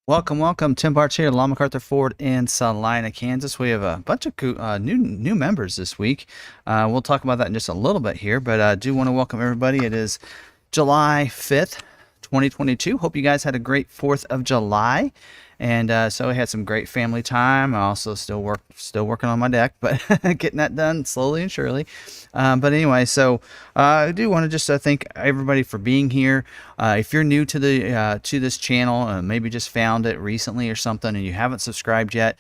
Welcome, welcome. Tim Barch here, McArthur Ford in Salina, Kansas. We have a bunch of new members this week. We'll talk about that in just a little bit here, but I do want to welcome everybody. It is July 5th, 2022. Hope you guys had a great 4th of July. And so I had some great family time. I also still working on my deck, but getting that done slowly and surely. But anyway, so I do want to just thank everybody for being here. If you're new to the to this channel, maybe just found it recently or something, and you haven't subscribed yet,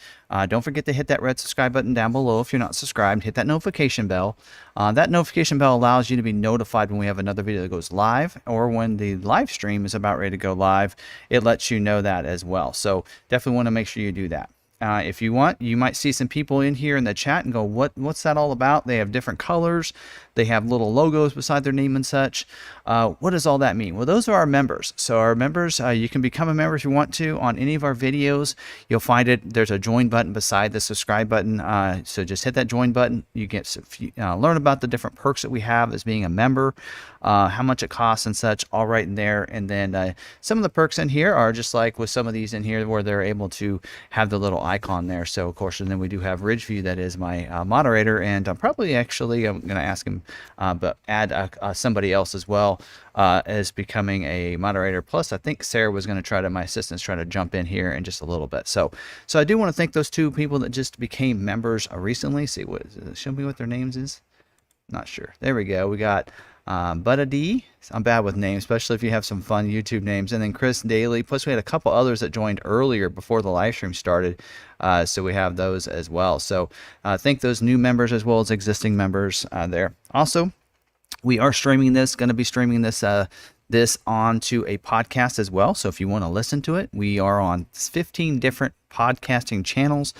don't forget to hit that red subscribe button down below. If you're not subscribed, hit that notification bell. That notification bell allows you to be notified when we have another video that goes live, or when the live stream is about ready to go live. It lets you know that as well. So definitely want to make sure you do that. If you want, you might see some people in here in the chat and go, what's that all about? They have different colors. They have little logos beside their name and such. What does all that mean? Well, those are our members. So our members, you can become a member if you want to on any of our videos. You'll find it. There's a join button beside the subscribe button. So just hit that join button. You get learn about the different perks that we have as being a member, how much it costs and such, all right in there. And then some of the perks in here are just like with some of these in here where they're able to have the little icon there. So of course, and then we do have Ridgeview, that is my moderator, and I'm going to ask him, but add somebody else as well as becoming a moderator. Plus, I think Sarah was going to my assistant's try to jump in here in just a little bit. So I do want to thank those two people that just became members recently. See show me what their names is. Not sure. There we go. We got Butta D. I'm bad with names, especially if you have some fun YouTube names. And then Chris Daly. Plus, we had a couple others that joined earlier before the live stream started. So we have those as well. So thank those new members as well as existing members there. Also, we are streaming this, going to be streaming this onto a podcast as well. So if you want to listen to it, we are on 15 different podcasting channels.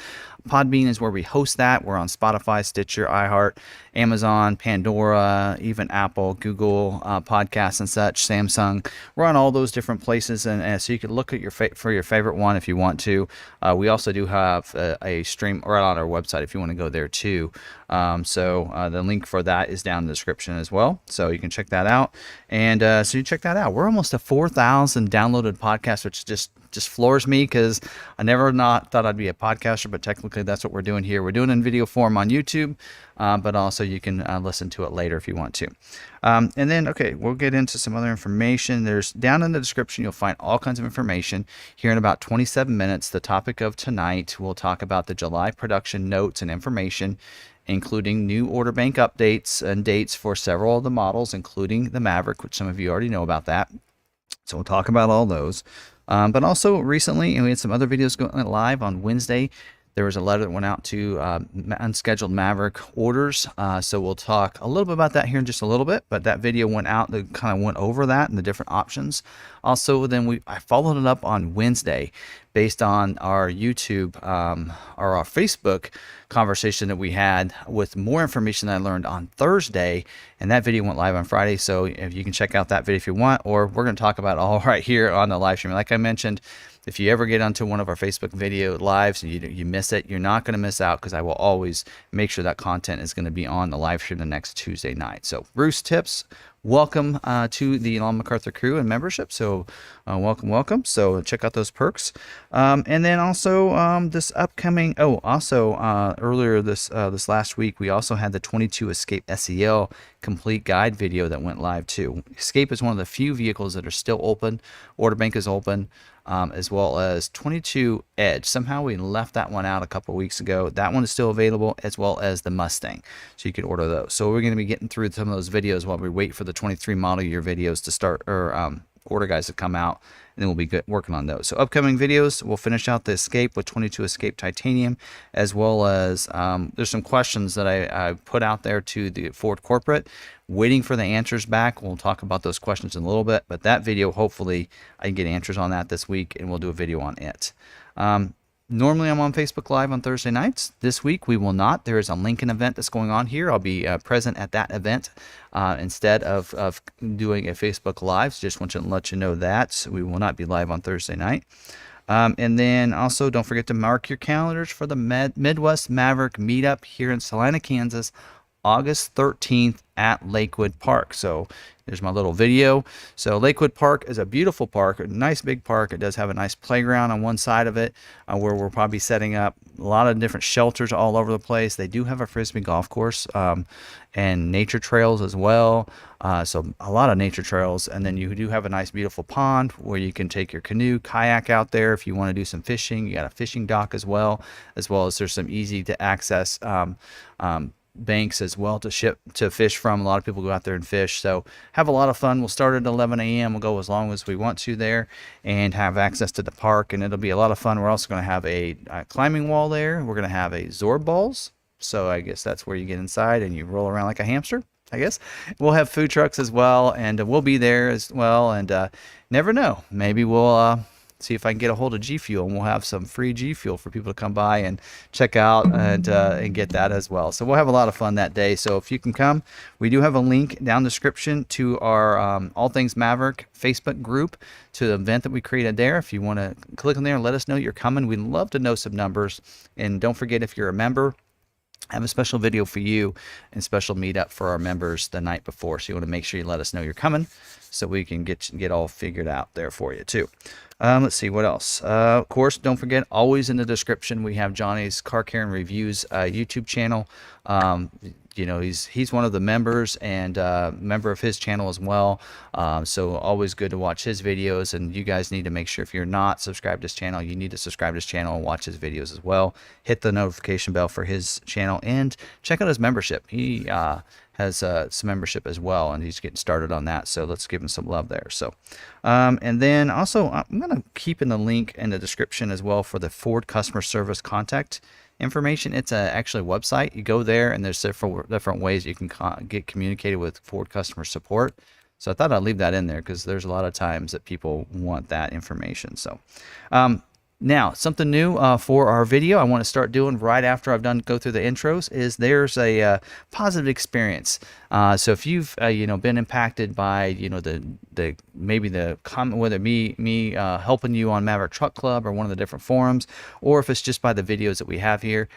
Podbean is where we host that. We're on Spotify, Stitcher, iHeart, Amazon, Pandora, even Apple, Google podcasts and such, Samsung. We're on all those different places, and so you can look at your favorite one if you want to. We also do have a stream right on our website if you want to go there too. So the link for that is down in the description as well, so you can check that out. And so you check that out. We're almost a 4,000 downloaded podcast, which just floors me, because I never thought I'd be a podcaster, but technically that's what we're doing here. We're doing it in video form on YouTube, but also you can listen to it later if you want to. And then, okay, we'll get into some other information. There's down in the description, you'll find all kinds of information. Here in about 27 minutes, the topic of tonight, we'll talk about the July production notes and information, including new order bank updates and dates for several of the models, including the Maverick, which some of you already know about that. So we'll talk about all those. But also recently, and we had some other videos going live on Wednesday. There was a letter that went out to unscheduled Maverick orders. So we'll talk a little bit about that here in just a little bit. But that video went out that kind of went over that and the different options. Also, then I followed it up on Wednesday based on our YouTube or our Facebook conversation that we had with more information that I learned on Thursday, and that video went live on Friday. So if you can check out that video if you want, or we're going to talk about it all right here on the live stream. Like I mentioned, if you ever get onto one of our Facebook video lives and you miss it, you're not going to miss out, because I will always make sure that content is going to be on the live stream the next Tuesday night. So Bruce Tips, welcome to the McArthur crew and membership. So welcome. So check out those perks. And then also this upcoming, earlier this last week, we also had the 22 Escape SEL complete guide video that went live too. Escape is one of the few vehicles that are still open. Order bank is open. As well as 22 Edge. Somehow we left that one out a couple weeks ago. That one is still available, as well as the Mustang. So you can order those. So we're going to be getting through some of those videos while we wait for the 23 model year videos to start, or order guys to come out, and then we'll be working on those. So upcoming videos, we'll finish out the Escape with 22 Escape Titanium, as well as there's some questions that I put out there to the Ford corporate, waiting for the answers back. We'll talk about those questions in a little bit, but that video, hopefully I can get answers on that this week, and we'll do a video on it. Normally I'm on Facebook Live on Thursday nights. This week we will not. There is a Lincoln event that's going on here. I'll be present at that event instead of doing a Facebook Live. So just want to let you know that. So we will not be live on Thursday night. And then also don't forget to mark your calendars for the Midwest Maverick meetup here in Salina, Kansas August 13th at Lakewood Park. So there's my little video. So Lakewood Park is a beautiful park, a nice big park. It does have a nice playground on one side of it, where we'll probably setting up a lot of different shelters all over the place. They do have a Frisbee golf course, and nature trails as well. So a lot of nature trails. And then you do have a nice beautiful pond where you can take your canoe, kayak out there if you want to do some fishing. You got a fishing dock as well as there's some easy to access banks as well to fish from. A lot of people go out there and fish, so have a lot of fun. We'll start at 11 a.m. We'll go as long as we want to there and have access to the park, and it'll be a lot of fun. We're also going to have a climbing wall there. We're going to have a Zorb balls, so I guess that's where you get inside and you roll around like a hamster, I guess. We'll have food trucks as well, and we'll be there as well, and never know, maybe we'll see if I can get a hold of G Fuel, and we'll have some free G Fuel for people to come by and check out and get that as well. So we'll have a lot of fun that day. So if you can come, we do have a link down the description to our All Things Maverick Facebook group, to the event that we created there. If you want to click on there and let us know you're coming, we'd love to know some numbers. And don't forget, if you're a member, I have a special video for you and special meetup for our members the night before. So you want to make sure you let us know you're coming so we can get all figured out there for you too. Let's see what else. Of course, don't forget, always in the description, we have Johnny's Car Care and Reviews YouTube channel. You know, he's one of the members and member of his channel as well. So always good to watch his videos, and you guys need to make sure, if you're not subscribed to his channel, you need to subscribe to his channel and watch his videos as well. Hit the notification bell for his channel and check out his membership. He has some membership as well, and he's getting started on that, so let's give him some love there. So and then also I'm going to keep in the link in the description as well for the Ford customer service contact information. It's actually a website. You go there, and there's different ways you can get communicated with Ford customer support. So I thought I'd leave that in there because there's a lot of times that people want that information. So now, something new for our video I want to start doing right after I've go through the intros is there's a positive experience. So if you've been impacted by maybe the comment, whether me helping you on Maverick Truck Club or one of the different forums, or if it's just by the videos that we have here,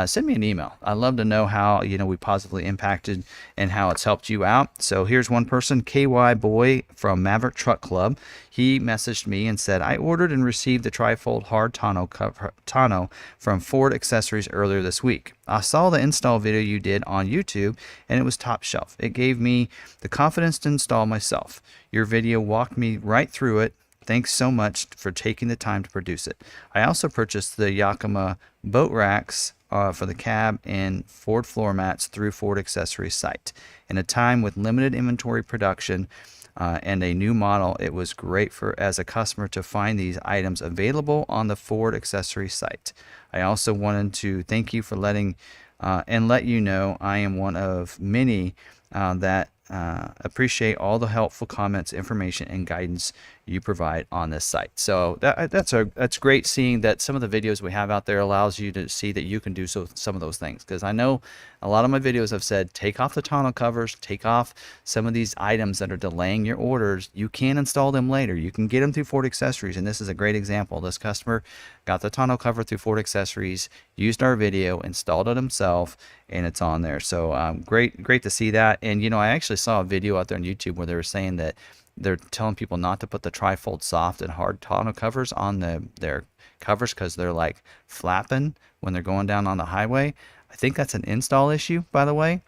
send me an email. I'd love to know how we positively impacted and how it's helped you out. So here's one person, KY Boy from Maverick Truck Club. He messaged me and said, I ordered and received the trifold hard tonneau from Ford Accessories earlier this week. I saw the install video you did on YouTube, and it was top shelf. It gave me the confidence to install myself. Your video walked me right through it. Thanks so much for taking the time to produce it. I also purchased the Yakima boat racks for the cab and Ford floor mats through Ford Accessories site. In a time with limited inventory production and a new model, it was great as a customer to find these items available on the Ford Accessories site. I also wanted to thank you for let you know I am one of many that appreciate all the helpful comments, information, and guidance you provide on this site. So that's great, seeing that some of the videos we have out there allows you to see that you can do some of those things, because I know a lot of my videos have said take off the tonneau covers, take off some of these items that are delaying your orders. You can install them later. You can get them through Ford Accessories, and this is a great example. This customer got the tonneau cover through Ford Accessories, used our video, installed it himself, and it's on there. So great to see that. And I actually saw a video out there on YouTube where they were saying that they're telling people not to put the trifold soft and hard tonneau covers on their covers because they're like flapping when they're going down on the highway. I think that's an install issue, by the way,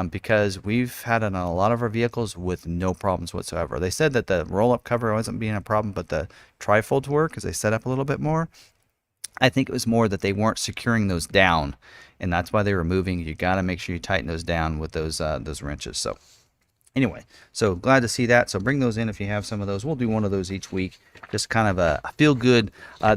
because we've had it on a lot of our vehicles with no problems whatsoever. They said that the roll-up cover wasn't being a problem, but the trifolds were, because they set up a little bit more. I think it was more that they weren't securing those down, and that's why they were moving. You got to make sure you tighten those down with those wrenches. So anyway, so glad to see that. So bring those in if you have some of those. We'll do one of those each week. Just kind of a feel good. I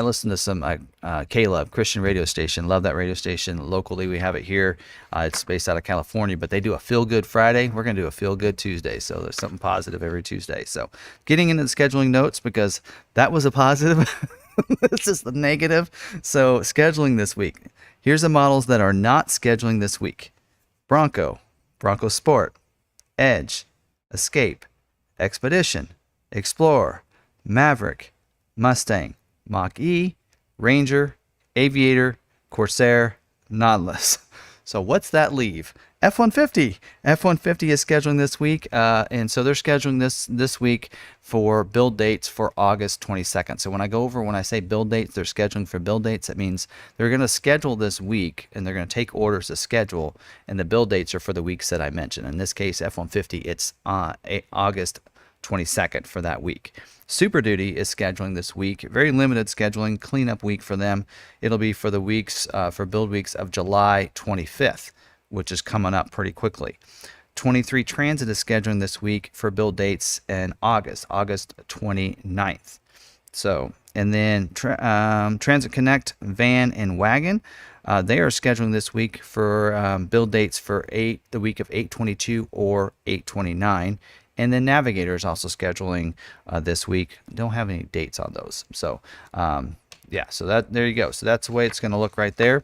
listen to some K-Love Christian radio station. Love that radio station. Locally, we have it here. It's based out of California, but they do a feel good Friday. We're going to do a feel good Tuesday. So there's something positive every Tuesday. So getting into the scheduling notes, because that was a positive. This is the negative. So scheduling this week. Here's the models that are not scheduling this week: Bronco, Bronco Sport, Edge, Escape, Expedition, Explorer, Maverick, Mustang, Mach-E, Ranger, Aviator, Corsair, Nautilus. So what's that leave? F-150. F-150 is scheduling this week, and so they're scheduling this week for build dates for August 22nd. So when I say build dates, they're scheduling for build dates. That means they're going to schedule this week, and they're going to take orders to schedule, and the build dates are for the weeks that I mentioned. In this case, F-150, it's August 22nd for that week. Super Duty is scheduling this week. Very limited scheduling, cleanup week for them. It'll be for the weeks, for build weeks of July 25th, which is coming up pretty quickly. 23 Transit is scheduling this week for build dates in August 29th. So, and then Transit Connect, Van, and Wagon, they are scheduling this week for build dates for the week of 8/22 or 8/29. And then Navigator is also scheduling this week. Don't have any dates on those. So, yeah, so there you go. So that's the way it's going to look right there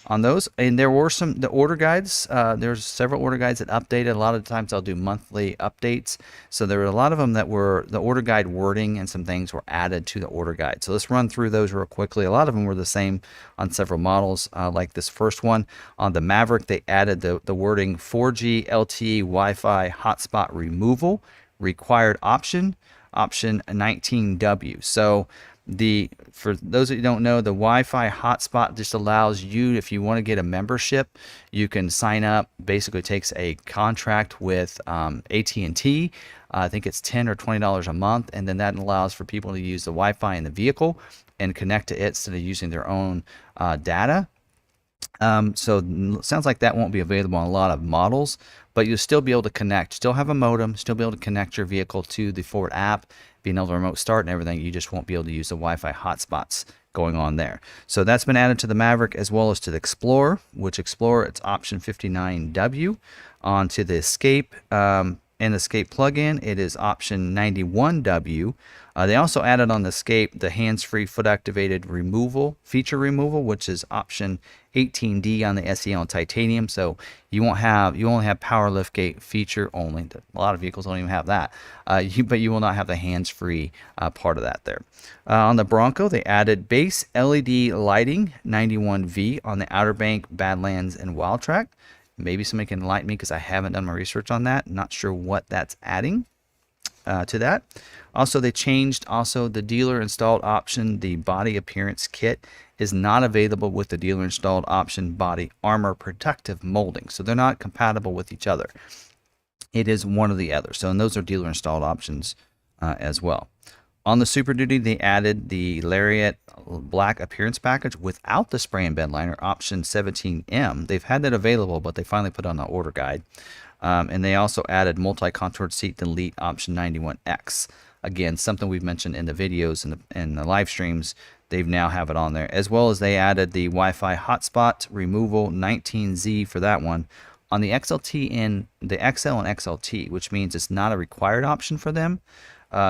on those. And there were the order guides. There's several order guides that updated. A lot of the times I'll do monthly updates. So there were a lot of them that were the order guide wording, and some things were added to the order guide. So let's run through those real quickly. A lot of them were the same on several models, like this first one. On the Maverick, they added the wording 4G LTE Wi-Fi hotspot removal, required option 19W. So for those that don't know, the Wi-Fi hotspot just allows you, if you want to get a membership, you can sign up. Basically takes a contract with AT&T. I think it's $10 or $20 a month, and then that allows for people to use the Wi-Fi in the vehicle and connect to it instead of using their own data. So it sounds like that won't be available on a lot of models, but you'll still be able to connect, still have a modem, still be able to connect your vehicle to the Ford app, being able to remote start and everything. You just won't be able to use the Wi-Fi hotspots going on there. So that's been added to the Maverick as well as to the Explorer, which Explorer, it's option 59W. On to the Escape and Escape plugin, it is option 91W. They also added on the Escape the hands-free foot-activated feature removal, which is option 18D on the SEL and Titanium. So you only have power liftgate feature only. A lot of vehicles don't even have that, but you will not have the hands-free part of that there. On the Bronco, they added base LED lighting 91V on the Outer Bank, Badlands, and Wildtrak. Maybe somebody can enlighten me because I haven't done my research on that. Not sure what that's adding to that. Also, they changed the dealer installed option. The body appearance kit is not available with the dealer installed option body armor protective molding. So they're not compatible with each other. It is one or the other. So, and those are dealer installed options as well. On the Super Duty, they added the Lariat Black Appearance Package without the spray and bed liner, option 17M. They've had that available, but they finally put on the order guide. And they also added multi-contoured seat delete, option 91X. Again, something we've mentioned in the videos and the live streams. They now have it on there, as well as they added the Wi-Fi hotspot removal 19Z for that one on the XLT and the XL and XLT, which means it's not a required option for them.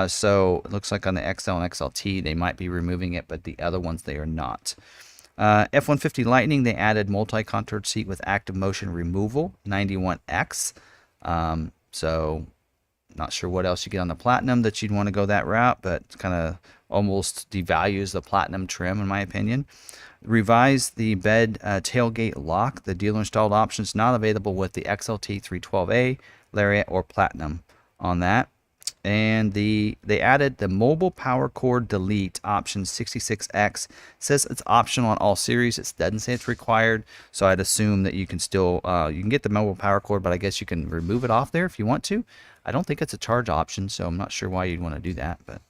So it looks like on the XL and XLT they might be removing it, but the other ones they are not. F-150 Lightning, they added multi-contoured seat with active motion removal 91X. So not sure what else you get on the Platinum that you'd want to go that route, but it's kind of almost devalues the Platinum trim in my opinion. Revised the bed tailgate lock. The dealer installed options not available with the XLT 312A, Lariat, or Platinum on that. And they added the mobile power cord delete option 66X. Says it's optional on all series. It doesn't say it's required, so I'd assume that you can still you can get the mobile power cord, but I guess you can remove it off there if you want to. I don't think it's a charge option, so I'm not sure why you'd want to do that, but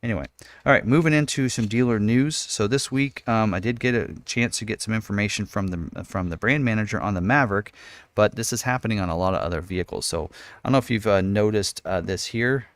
anyway. All right, moving into some dealer news. So this week I did get a chance to get some information from the brand manager on the Maverick, but this is happening on a lot of other vehicles. So I don't know if you've noticed this here.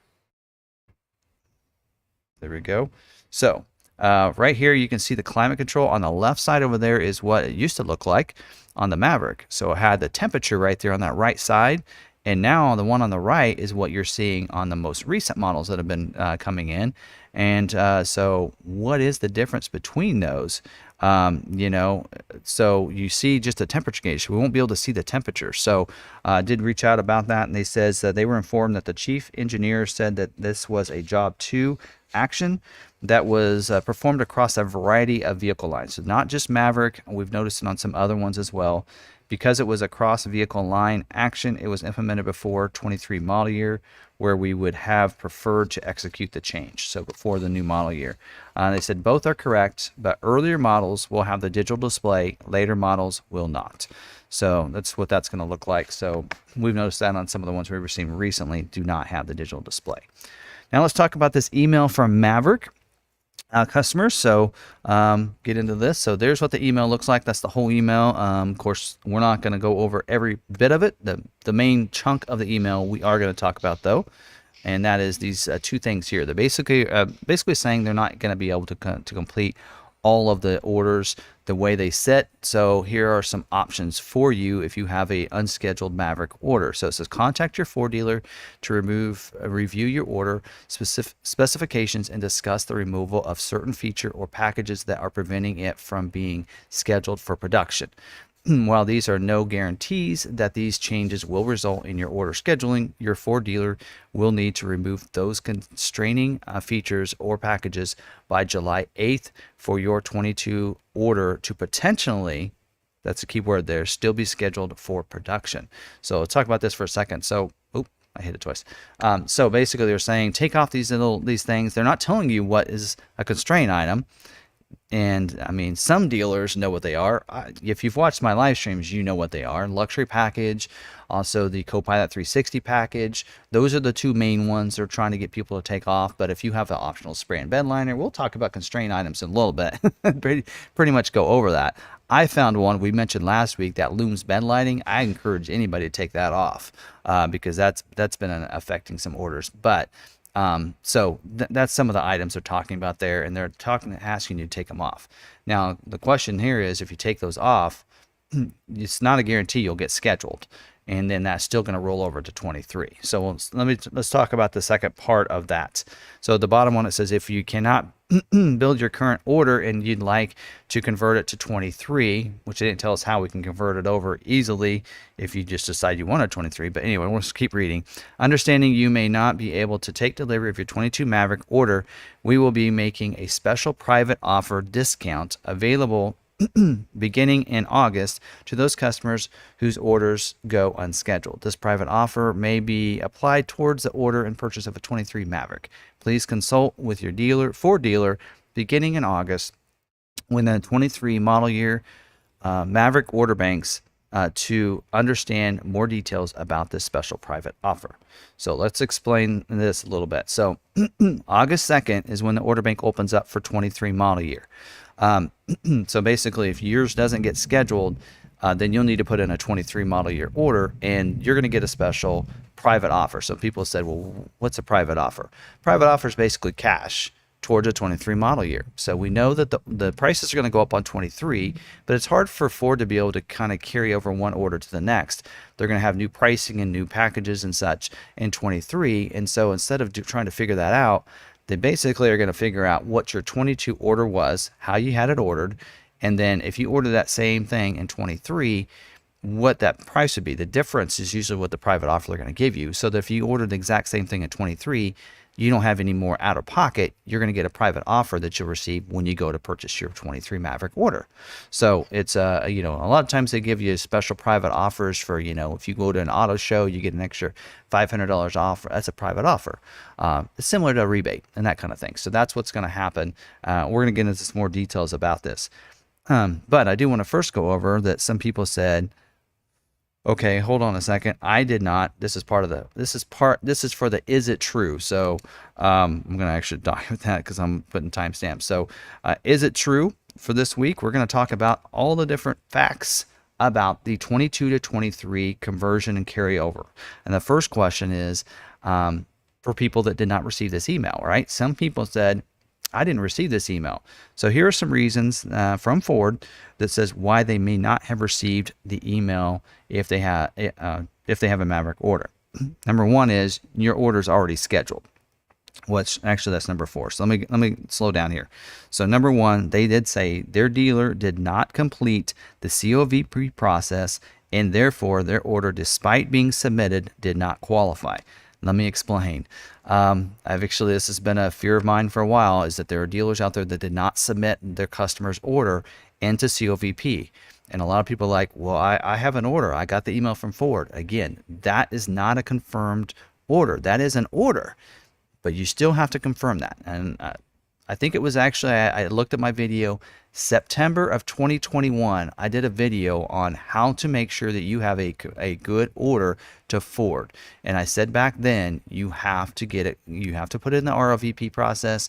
There we go. So right here you can see the climate control. On the left side over there is what it used to look like on the Maverick. So it had the temperature right there on that right side. And now the one on the right is what you're seeing on the most recent models that have been coming in. And so what is the difference between those? You know, so you see just a temperature gauge. We won't be able to see the temperature. So I did reach out about that, and they says they were informed that the chief engineer said that this was a job 2 action that was performed across a variety of vehicle lines. So not just Maverick. We've noticed it on some other ones as well, because it was a cross vehicle line action, it was implemented before 23 model year, where we would have preferred to execute the change. So before the new model year. They said both are correct, but earlier models will have the digital display, later models will not. So that's what that's going to look like. So we've noticed that on some of the ones we've received recently do not have the digital display. Now let's talk about this email from Maverick customers. So get into this. So there's what the email looks like. That's the whole email. Of course, we're not going to go over every bit of it. The main chunk of the email we are going to talk about though, and that is these two things here. They're basically saying they're not going to be able to complete all of the orders the way they sit. So here are some options for you if you have a unscheduled Maverick order. So it says contact your Ford dealer to review your order specifications and discuss the removal of certain feature or packages that are preventing it from being scheduled for production. While these are no guarantees that these changes will result in your order scheduling, your Ford dealer will need to remove those constraining features or packages by July 8th for your 22 order to potentially, that's a key word there, still be scheduled for production. So let's talk about this for a second. So, I hit it twice. So basically they're saying take off these things. They're not telling you what is a constraint item. And I mean, some dealers know what they are. If you've watched my live streams, you know what they are. Luxury package, also the Copilot 360 package. Those are the two main ones they're trying to get people to take off. But if you have the optional spray and bed liner, we'll talk about constraint items in a little bit. pretty much go over that. I found one we mentioned last week, that looms bed lighting. I encourage anybody to take that off because that's been affecting some orders. But so that's some of the items they're talking about there, and they're asking you to take them off. Now, the question here is, if you take those off, it's not a guarantee you'll get scheduled, and then that's still going to roll over to 23. So let's talk about the second part of that. So the bottom one, it says if you cannot build your current order and you'd like to convert it to 23, which they didn't tell us how we can convert it over easily if you just decide you want a 23. But anyway, we'll just keep reading. Understanding you may not be able to take delivery of your 22 Maverick order, we will be making a special private offer discount available beginning in August to those customers whose orders go unscheduled. This private offer may be applied towards the order and purchase of a 23 Maverick. Please consult with your Ford dealer beginning in August when the 23 model year Maverick order banks to understand more details about this special private offer. So let's explain this a little bit. So August 2nd is when the order bank opens up for 23 model year. So basically, if yours doesn't get scheduled, then you'll need to put in a 23 model year order, and you're going to get a special private offer. So people said, well, what's a private offer? Private offer is basically cash towards a 23 model year. So we know that the prices are going to go up on 23, but it's hard for Ford to be able to kind of carry over one order to the next. They're going to have new pricing and new packages and such in 23. And so instead of trying to figure that out, they basically are going to figure out what your 22 order was, how you had it ordered, and then if you order that same thing in 23, what that price would be. The difference is usually what the private offer they're going to give you. So that if you ordered the exact same thing in 23, you don't have any more out of pocket. You're going to get a private offer that you'll receive when you go to purchase your 23 Maverick order. So it's a lot of times they give you special private offers for, if you go to an auto show, you get an extra $500 off. That's a private offer. It's similar to a rebate and that kind of thing. So that's what's going to happen. We're going to get into some more details about this. But I do want to first go over that some people said, okay, hold on a second. I did not. This is for the is it true? So I'm going to actually dock with that because I'm putting timestamps. So is it true for this week? We're going to talk about all the different facts about the 22 to 23 conversion and carryover. And the first question is for people that did not receive this email, right? Some people said, I didn't receive this email. So here are some reasons from Ford that says why they may not have received the email if they have a Maverick order. Number one is your order is already scheduled. Actually that's number 4. So let me slow down here. So number 1, they did say their dealer did not complete the COV process, and therefore their order, despite being submitted, did not qualify. Let me explain. This has been a fear of mine for a while, is that there are dealers out there that did not submit their customer's order into COVP. And a lot of people are like, well, I have an order. I got the email from Ford. Again, that is not a confirmed order. That is an order, but you still have to confirm that. And I think it was actually, I looked at my video, September of 2021. I did a video on how to make sure that you have a good order to Ford. And I said back then, you have to get it, you have to put it in the ROVP process,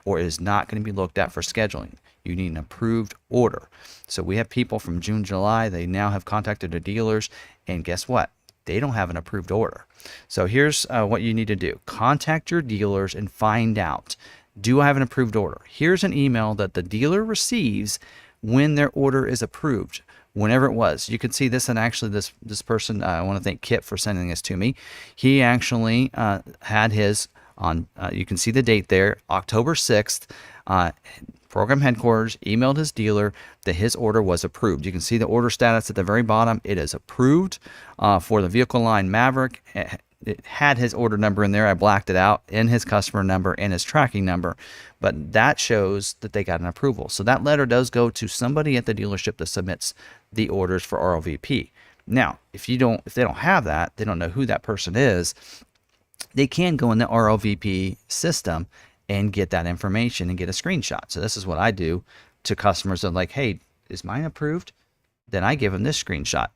or it is not going to be looked at for scheduling. You need an approved order. So we have people from June, July, they now have contacted their dealers, and guess what? They don't have an approved order. So here's what you need to do. Contact your dealers and find out, do I have an approved order? Here's an email that the dealer receives when their order is approved, whenever it was. You can see this, and actually this person, I want to thank Kip for sending this to me. He actually had his on, you can see the date there, October 6th. Program headquarters emailed his dealer that his order was approved. You can see the order status at the very bottom. It is approved for the vehicle line Maverick. It had his order number in there. I blacked it out, in his customer number and his tracking number, but that shows that they got an approval. So that letter does go to somebody at the dealership that submits the orders for ROVP. Now, if they don't have that, they don't know who that person is, they can go in the ROVP system and get that information and get a screenshot. So this is what I do to customers. I'm like, hey, is mine approved? Then I give them this screenshot.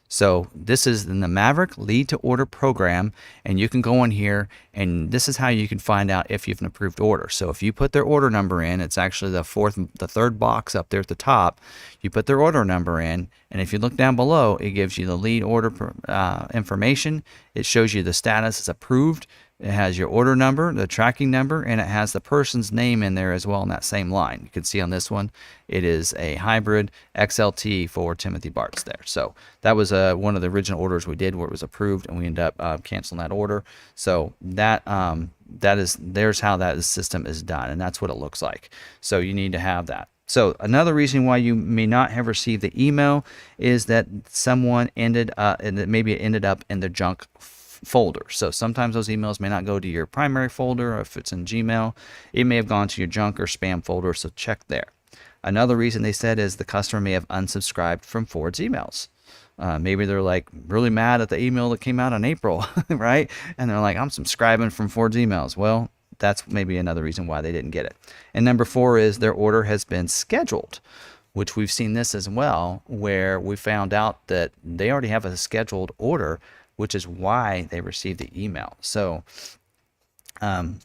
So this is in the Maverick lead to order program, and you can go in here, and this is how you can find out if you have an approved order. So if you put their order number in, it's actually the third box up there at the top. You put their order number in, and if you look down below, it gives you the lead order information. It shows you the status is approved. It has your order number, the tracking number, and it has the person's name in there as well in that same line. You can see on this one, it is a hybrid XLT for Timothy Bart's there. So that was one of the original orders we did where it was approved, and we ended up canceling that order. So there's how that system is done, and that's what it looks like. So you need to have that. So another reason why you may not have received the email is that someone ended up in the junk folder. So sometimes those emails may not go to your primary folder, or if it's in Gmail, it may have gone to your junk or spam folder, so check there. Another reason they said is the customer may have unsubscribed from Ford's emails. Maybe they're like really mad at the email that came out in April, right? And they're like, I'm subscribing from Ford's emails. Well, that's maybe another reason why they didn't get it. And number 4 is their order has been scheduled, which we've seen this as well, where we found out that they already have a scheduled order, which is why they received the email. So, and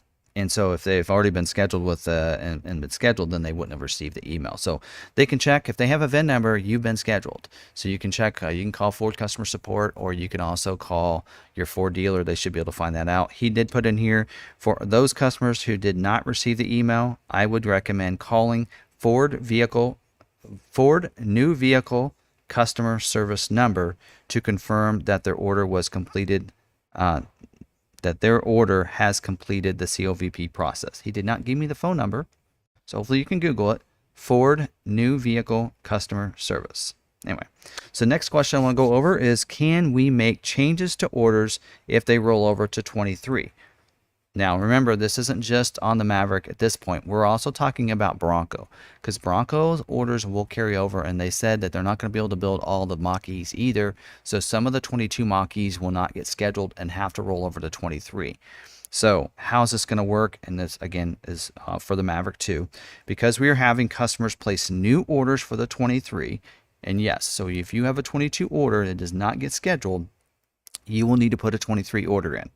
so if they've already been scheduled with and been scheduled, then they wouldn't have received the email. So they can check if they have a VIN number, you've been scheduled. So you can check. You can call Ford customer support, or you can also call your Ford dealer. They should be able to find that out. He did put in here for those customers who did not receive the email. I would recommend calling Ford new vehicle customer service number to confirm that their order was completed, that their order has completed the COVP process. He did not give me the phone number, so hopefully you can Google it. Ford new vehicle customer service. Anyway, so next question I want to go over is, can we make changes to orders if they roll over to 23? Now, remember, this isn't just on the Maverick at this point. We're also talking about Bronco, because Bronco's orders will carry over, and they said that they're not going to be able to build all the Mach-E's either. So some of the 22 Mach-E's will not get scheduled and have to roll over to 23. So how's this going to work? And this, again, is for the Maverick too, because we are having customers place new orders for the 23. And yes, so if you have a 22 order that does not get scheduled, you will need to put a 23 order in.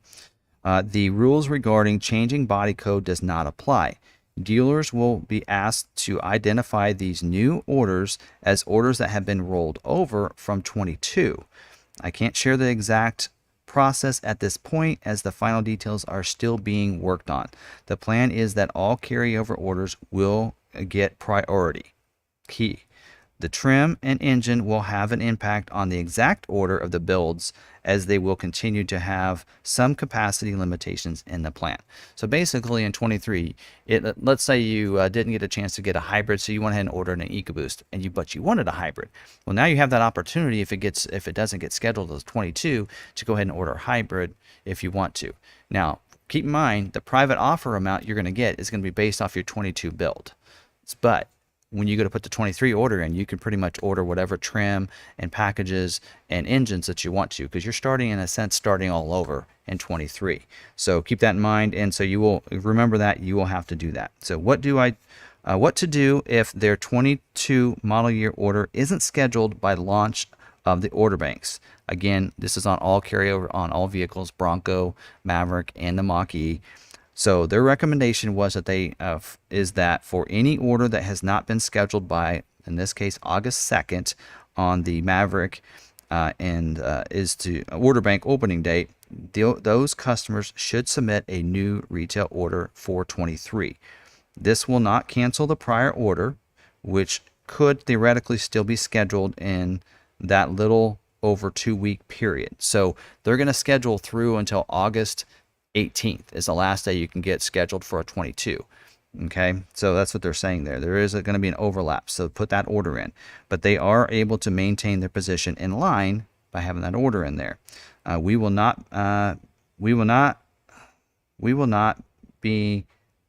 The rules regarding changing body code does not apply. Dealers will be asked to identify these new orders as orders that have been rolled over from 22. I can't share the exact process at this point, as the final details are still being worked on. The plan is that all carryover orders will get priority. Key: the trim and engine will have an impact on the exact order of the builds, as they will continue to have some capacity limitations in the plant. So basically in 23, let's say you didn't get a chance to get a hybrid, so you went ahead and ordered an EcoBoost, but you wanted a hybrid. Well, now you have that opportunity, if it doesn't get scheduled as 22, to go ahead and order a hybrid if you want to. Now, keep in mind, the private offer amount you're going to get is going to be based off your 22 build. But when you go to put the 23 order in, you can pretty much order whatever trim and packages and engines that you want to, because you're starting, in a sense, starting all over in 23. So keep that in mind, and so you will remember that you will have to do that. So what to do if their 22 model year order isn't scheduled by launch of the order banks? Again, this is on all carryover, on all vehicles, Bronco, Maverick, and the Mach-E. So their recommendation was that is that for any order that has not been scheduled by, in this case, August 2nd on the Maverick, and is to order bank opening date, those customers should submit a new retail order for 23. This will not cancel the prior order, which could theoretically still be scheduled in that little over 2-week period. So they're going to schedule through until August 18th is the last day you can get scheduled for a 22. Okay, so that's what they're saying there. There is going to be an overlap, so put that order in. But they are able to maintain their position in line by having that order in there. We will not be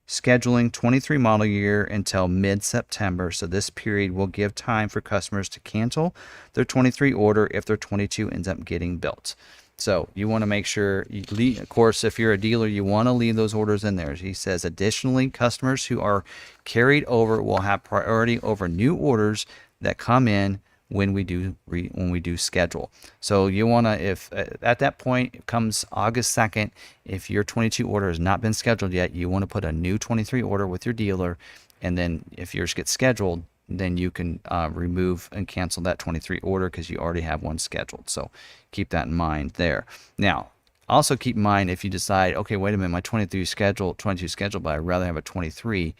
scheduling 23 model year until mid-September, so this period will give time for customers to cancel their 23 order if their 22 ends up getting built. So you want to make sure, of course, if you're a dealer, you want to leave those orders in there. He says, additionally, customers who are carried over will have priority over new orders that come in when we do schedule. So you want to, if at that point it comes August 2nd, if your 22 order has not been scheduled yet, you want to put a new 23 order with your dealer, and then if yours gets scheduled, then you can remove and cancel that 23 order because you already have one scheduled. So keep that in mind there. Now, also keep in mind, if you decide, okay, wait a minute, my 22 scheduled, but I'd rather have a 23.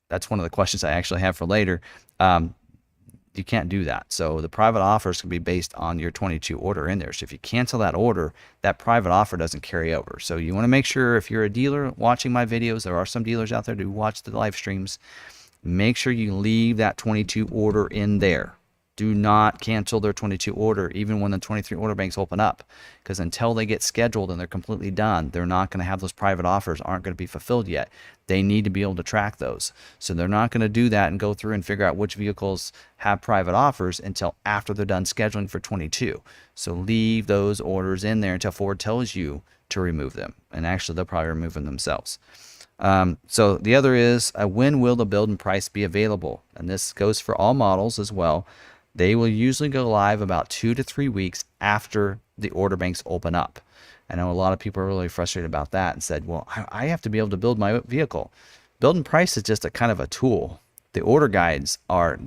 That's one of the questions I actually have for later. You can't do that. So the private offers can be based on your 22 order in there. So if you cancel that order, that private offer doesn't carry over. So you want to make sure, if you're a dealer watching my videos, there are some dealers out there who watch the live streams, make sure you leave that 22 order in there. Do not cancel their 22 order even when the 23 order banks open up, because until they get scheduled and they're completely done, they're not going to have those private offers, aren't going to be fulfilled yet. They need to be able to track those. So they're not going to do that and go through and figure out which vehicles have private offers until after they're done scheduling for 22. So leave those orders in there until Ford tells you to remove them. And actually, they'll probably remove them themselves. So the other is, when will the build and price be available? And this goes for all models as well. They will usually go live about 2 to 3 weeks after the order banks open up. I know a lot of people are really frustrated about that and said, well, I have to be able to build my vehicle. Build and price is just a kind of a tool. The order guides are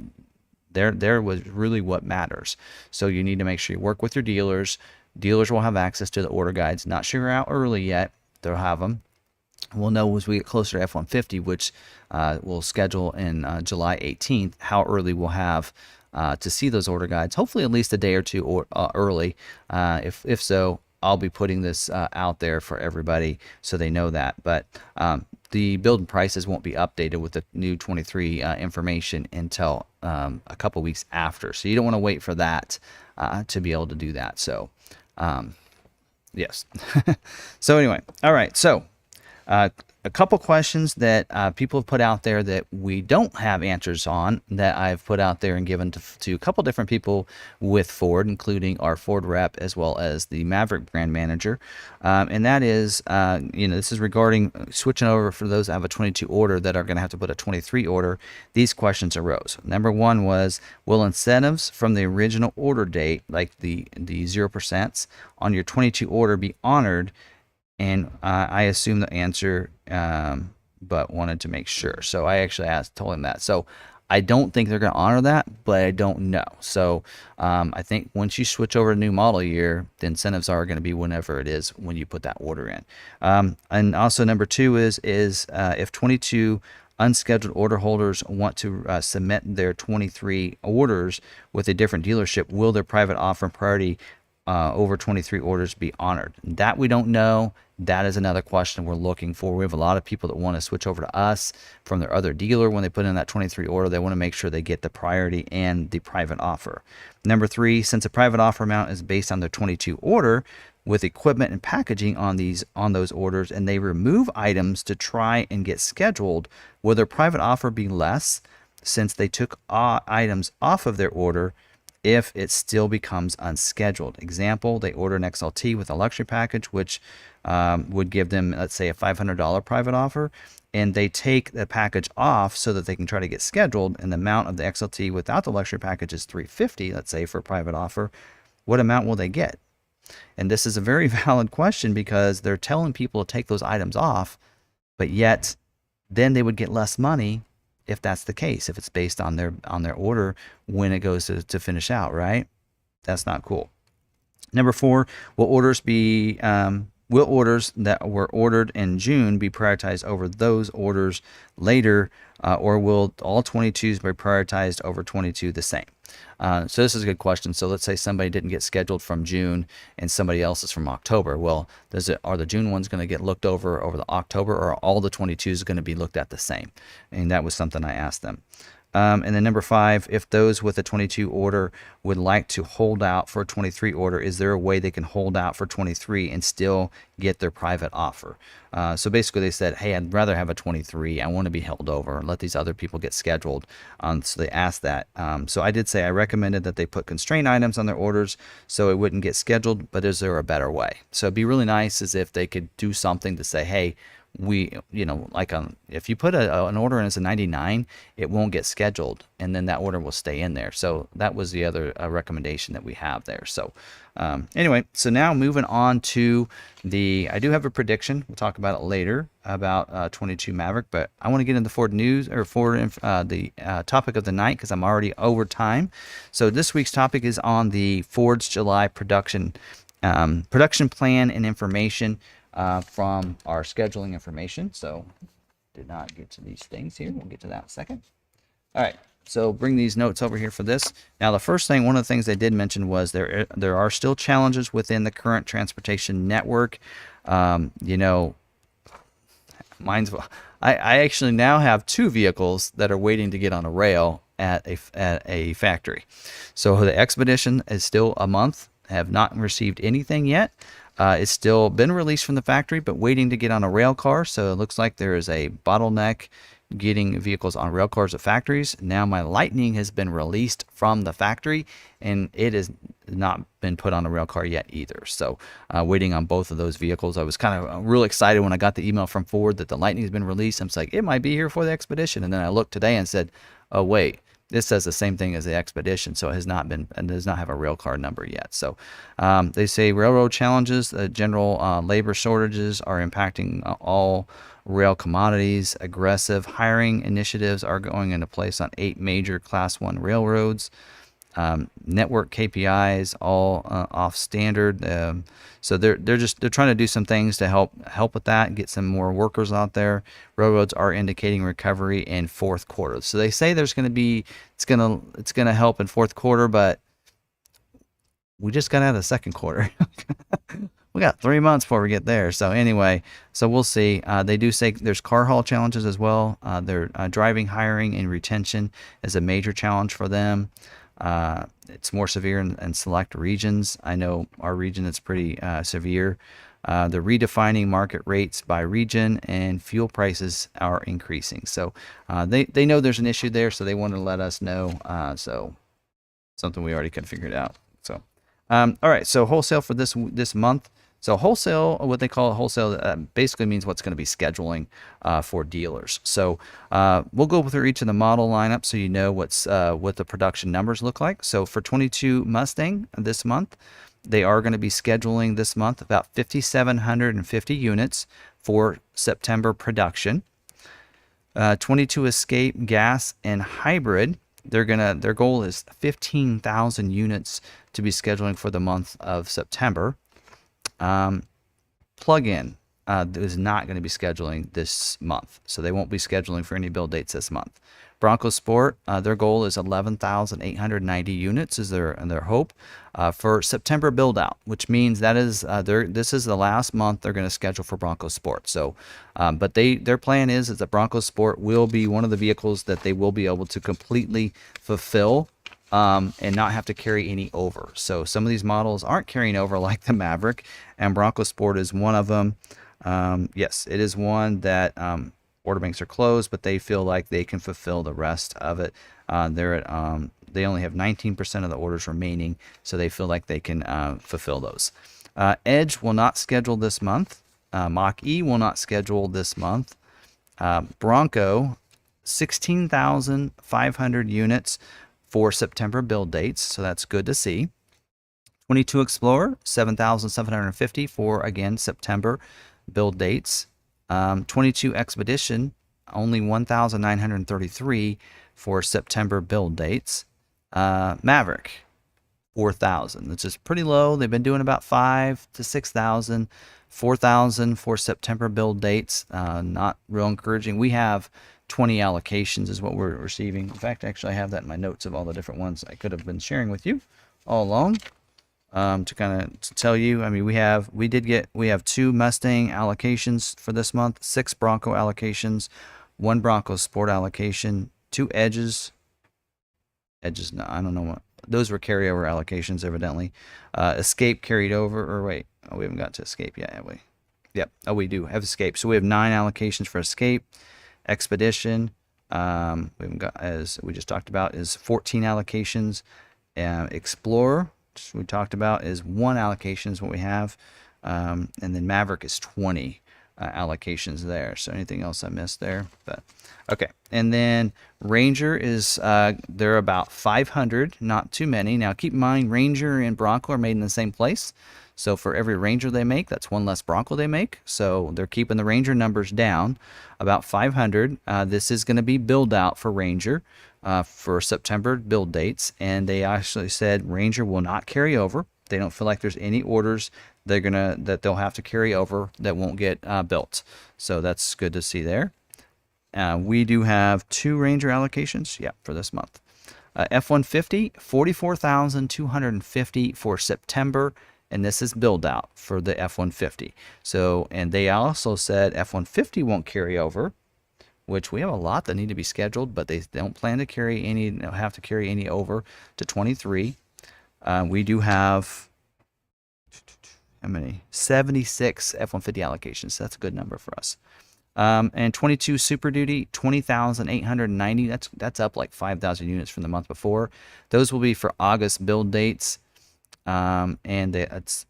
there was really what matters. So you need to make sure you work with your dealers. Dealers will have access to the order guides. Not sure how early yet. They'll have them. We'll know as we get closer to F-150, which we'll schedule in July 18th, how early we'll have to see those order guides. Hopefully at least a day or two early. If so, I'll be putting this out there for everybody so they know that. But the build and prices won't be updated with the new 23 information until a couple weeks after. So you don't want to wait for that to be able to do that. So, yes. So anyway, all right. So a couple questions that people have put out there that we don't have answers on, that I've put out there and given to a couple different people with Ford, including our Ford rep as well as the Maverick brand manager. And that is, this is regarding switching over for those that have a 22 order that are going to have to put a 23 order. These questions arose. Number one was, will incentives from the original order date, like the 0% on your 22 order, be honored? And I assume the answer, but wanted to make sure. So I actually told him that. So I don't think they're going to honor that, but I don't know. So I think once you switch over to new model year, the incentives are going to be whenever it is when you put that order in. And also number two is if 22 unscheduled order holders want to submit their 23 orders with a different dealership, will their private offer and priority over 23 orders be honored? That we don't know. That is another question we're looking for. We have a lot of people that want to switch over to us from their other dealer. When they put in that 23 order, they want to make sure they get the priority and the private offer. Number three, since the private offer amount is based on the 22 order with equipment and packaging on those orders, and they remove items to try and get scheduled, will their private offer be less? since they took items off of their order if it still becomes unscheduled. Example, they order an XLT with a luxury package, which would give them, let's say, a $500 private offer, and they take the package off so that they can try to get scheduled, and the amount of the XLT without the luxury package is $350, let's say, for a private offer. What amount will they get? And this is a very valid question, because they're telling people to take those items off, but yet then they would get less money if that's the case, if it's based on their order when it goes to finish out, right? That's not cool. Number 4, will orders that were ordered in June be prioritized over those orders later, or will all 22s be prioritized over 22 the same? So this is a good question. So let's say somebody didn't get scheduled from June and somebody else is from October. Well, are the June ones going to get looked over the October, or are all the 22s going to be looked at the same? And that was something I asked them. And then number 5, if those with a 22 order would like to hold out for a 23 order, is there a way they can hold out for 23 and still get their private offer? So basically they said, hey, I'd rather have a 23. I want to be held over and let these other people get scheduled. So they asked that. So I did say I recommended that they put constrained items on their orders so it wouldn't get scheduled, but is there a better way? So it'd be really nice as if they could do something to say, hey, if you put an order in as a 99, it won't get scheduled, and then that order will stay in there. So that was the other recommendation that we have there. So anyway, so now moving on to I do have a prediction. We'll talk about it later about 22 Maverick, but I want to get into Ford news, or Ford the topic of the night, because I'm already over time. So this week's topic is on the Ford's July production plan and information from our scheduling information. So did not get to these things here. We'll get to that in a second. All right, so bring these notes over here for this. Now, the first thing, one of the things they did mention was there are still challenges within the current transportation network. I actually now have 2 vehicles that are waiting to get on a rail at a factory. So the Expedition is still a month, have not received anything yet. It's still been released from the factory, but waiting to get on a rail car. So it looks like there is a bottleneck getting vehicles on rail cars at factories. Now my Lightning has been released from the factory, and it has not been put on a rail car yet either. So waiting on both of those vehicles. I was kind of real excited when I got the email from Ford that the Lightning has been released. I'm like, it might be here for the Expedition. And then I looked today and said, oh, wait. This says the same thing as the Expedition, so it has not been, and does not have a rail car number yet. So they say railroad challenges, general labor shortages are impacting all rail commodities. Aggressive hiring initiatives are going into place on 8 major Class 1 railroads. Network KPIs all off standard. So they're trying to do some things to help with that and get some more workers out there. Railroads are indicating recovery in fourth quarter. So they say there's going to be it's going to help in fourth quarter, but we just got out of the second quarter. We got 3 months before we get there. So anyway, so we'll see. They do say there's car haul challenges as well. Their driving, hiring, and retention is a major challenge for them. It's more severe in select regions. I know our region is pretty severe. They're redefining market rates by region, and fuel prices are increasing. So they know there's an issue there, so they want to let us know. So something we already can figure it out. So all right, so wholesale for this month. So wholesale, what they call wholesale, basically means what's going to be scheduling for dealers. So we'll go through each of the model lineup so you know what the production numbers look like. So for 22 Mustang this month, they are going to be scheduling this month about 5,750 units for September production. 22 Escape gas and hybrid, their goal is 15,000 units to be scheduling for the month of September. Plug-in is not going to be scheduling this month, so they won't be scheduling for any build dates this month. Bronco Sport, their goal is 11,890 units is their hope for September build out, which means that is this is the last month they're going to schedule for Bronco Sport. So, but their plan is that Bronco Sport will be one of the vehicles that they will be able to completely fulfill. And not have to carry any over. So some of these models aren't carrying over like the Maverick, and Bronco Sport is one of them. Yes, it is one that order banks are closed, but they feel like they can fulfill the rest of it. They only have 19% of the orders remaining, so they feel like they can fulfill those. Edge will not schedule this month. Mach-E will not schedule this month. Bronco, 16,500 units for September build dates, so that's good to see. 22 Explorer, 7,750 for, again, September build dates. 22 Expedition, only 1,933 for September build dates. Maverick, 4,000, which is pretty low. They've been doing about 5,000 to 6,000. 4,000 for September build dates. Not real encouraging. We have 20 allocations is what we're receiving. In fact, actually, I have that in my notes of all the different ones I could have been sharing with you all along. To kind of tell you, I mean, we have 2 Mustang allocations for this month, 6 Bronco allocations, 1 Bronco Sport allocation, 2 Edges. No, I don't know what those were, carryover allocations evidently. Escape carried over, or wait, oh, we haven't got to Escape yet, have we? Yep. Oh, we do have Escape. So we have 9 allocations for Escape. Expedition, we haven't got, as we just talked about, is 14 allocations. Explorer, which we talked about, is 1 allocation is what we have. And then Maverick is 20 allocations there. So anything else I missed there? But okay. And then Ranger is they're about 500, not too many. Now keep in mind, Ranger and Bronco are made in the same place. So for every Ranger they make, that's 1 less Bronco they make. So they're keeping the Ranger numbers down, about 500. This is going to be build out for Ranger for September build dates. And they actually said Ranger will not carry over. They don't feel like there's any orders that they'll have to carry over that won't get built. So that's good to see there. We do have 2 Ranger allocations, for this month. F-150, 44,250 for September, and this is build out for the F-150. So, and they also said F-150 won't carry over, which we have a lot that need to be scheduled, but they don't plan to carry any, have to carry any over to 23. We do have, how many? 76 F-150 allocations. So that's a good number for us. And 22 Super Duty, 20,890. That's up like 5,000 units from the month before. Those will be for August build dates. And it's,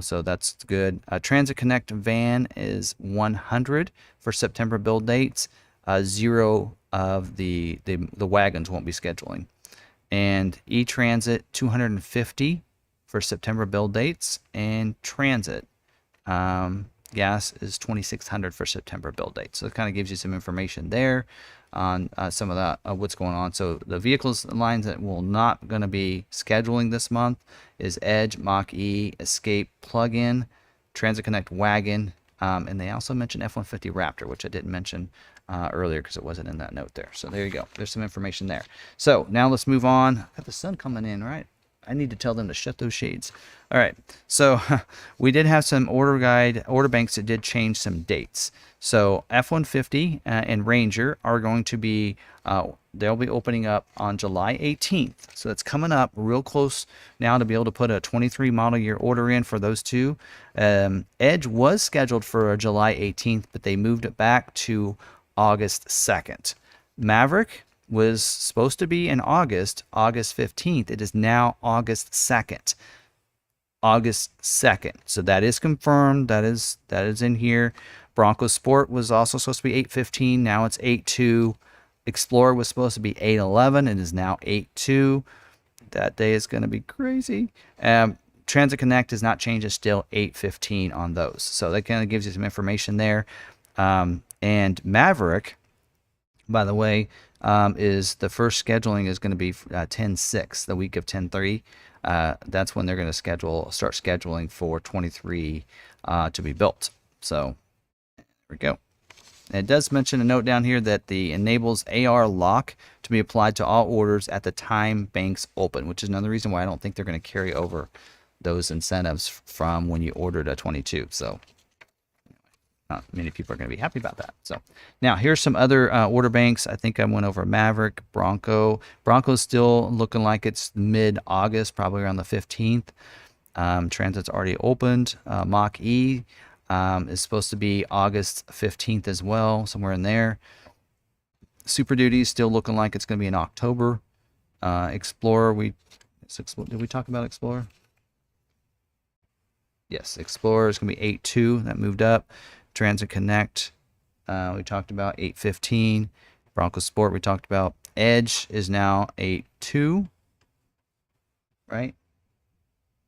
so that's good. Transit Connect van is 100 for September build dates. 0 of the wagons won't be scheduling. And E-Transit, 250 for September build dates. And Transit gas is 2,600 for September build dates. So it kind of gives you some information there on some of that, what's going on. So the vehicles lines that will not going to be scheduling this month is Edge, Mach-E, Escape, Plug-in, Transit Connect wagon, and they also mentioned F-150 Raptor, which I didn't mention earlier because it wasn't in that note there. So there you go. There's some information there. So now let's move on. Got the sun coming in, right? I need to tell them to shut those shades. All right. So we did have some order banks that did change some dates. So F-150 and Ranger are going to be, they'll be opening up on July 18th. So that's coming up real close now to be able to put a 23 model year order in for those two. Edge was scheduled for July 18th, but they moved it back to August 2nd. Maverick was supposed to be in August 15th. It is now August 2nd. August 2nd. So that is confirmed. That is in here. Bronco Sport was also supposed to be 8/15. Now it's 8/2. Explorer was supposed to be 8/11. It is now 8/2. That day is going to be crazy. Transit Connect has not changed. It's still 8/15 on those. So that kind of gives you some information there. And Maverick, by the way, is the first scheduling is going to be 10/6, the week of 10/3. That's when they're going to start scheduling for 23 to be built. So there we go. And it does mention a note down here that the enables AR lock to be applied to all orders at the time banks open, which is another reason why I don't think they're going to carry over those incentives from when you ordered a 22. So not many people are going to be happy about that. So now here's some other order banks. I think I went over Maverick, Bronco. Bronco's still looking like it's mid-August, probably around the 15th. Transit's already opened. Mach-E, is supposed to be August 15th as well, somewhere in there. Super Duty still looking like it's going to be in October. Explorer, did we talk about Explorer? Yes, Explorer is going to be 8.2. That moved up. Transit Connect, we talked about 8.15. Bronco Sport, we talked about. Edge is now 8.2, right?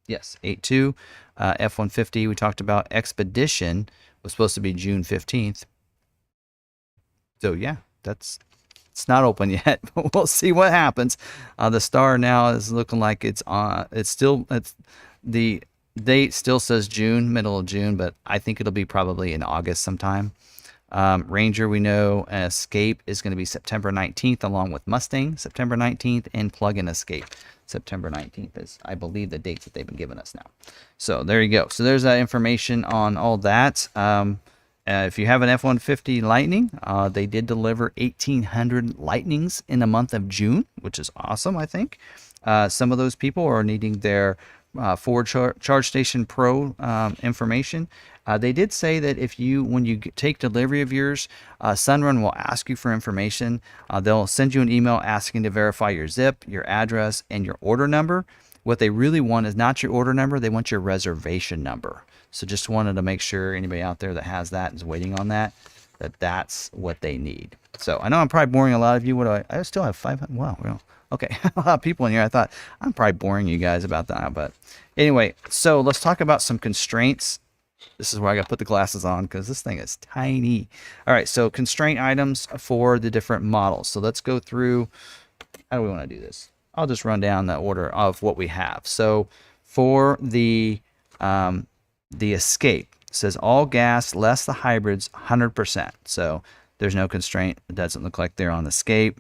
Yes, 8.2. F-150, we talked about. Expedition was supposed to be June 15th. So, yeah, it's not open yet, but we'll see what happens. The Star now is looking like it's the date still says June, middle of June, but I think it'll be probably in August sometime. Ranger, we know Escape is going to be September 19th, along with Mustang, September 19th, and Plug-in Escape, September 19th is, I believe, the dates that they've been giving us now. So there you go. So there's information on all that. If you have an F-150 Lightning, they did deliver 1,800 Lightnings in the month of June, which is awesome, I think. Some of those people are needing their Ford Charge Station Pro information. They did say that when you take delivery of yours, Sunrun will ask you for information. They'll send you an email asking to verify your zip, your address, and your order number. What they really want is not your order number, they want your reservation number. So just wanted to make sure anybody out there that has that is waiting on that's what they need. So I know I'm probably boring a lot of you. I still have 500. Wow, well, okay, a lot of people in here. I thought I'm probably boring you guys about that, but anyway. So let's talk about some constraints. This is where I got to put the glasses on because this thing is tiny. All right, so constraint items for the different models. So let's go through. How do we want to do this? I'll just run down the order of what we have. So for the Escape, it says all gas less the hybrids 100%. So there's no constraint. It doesn't look like they're on Escape.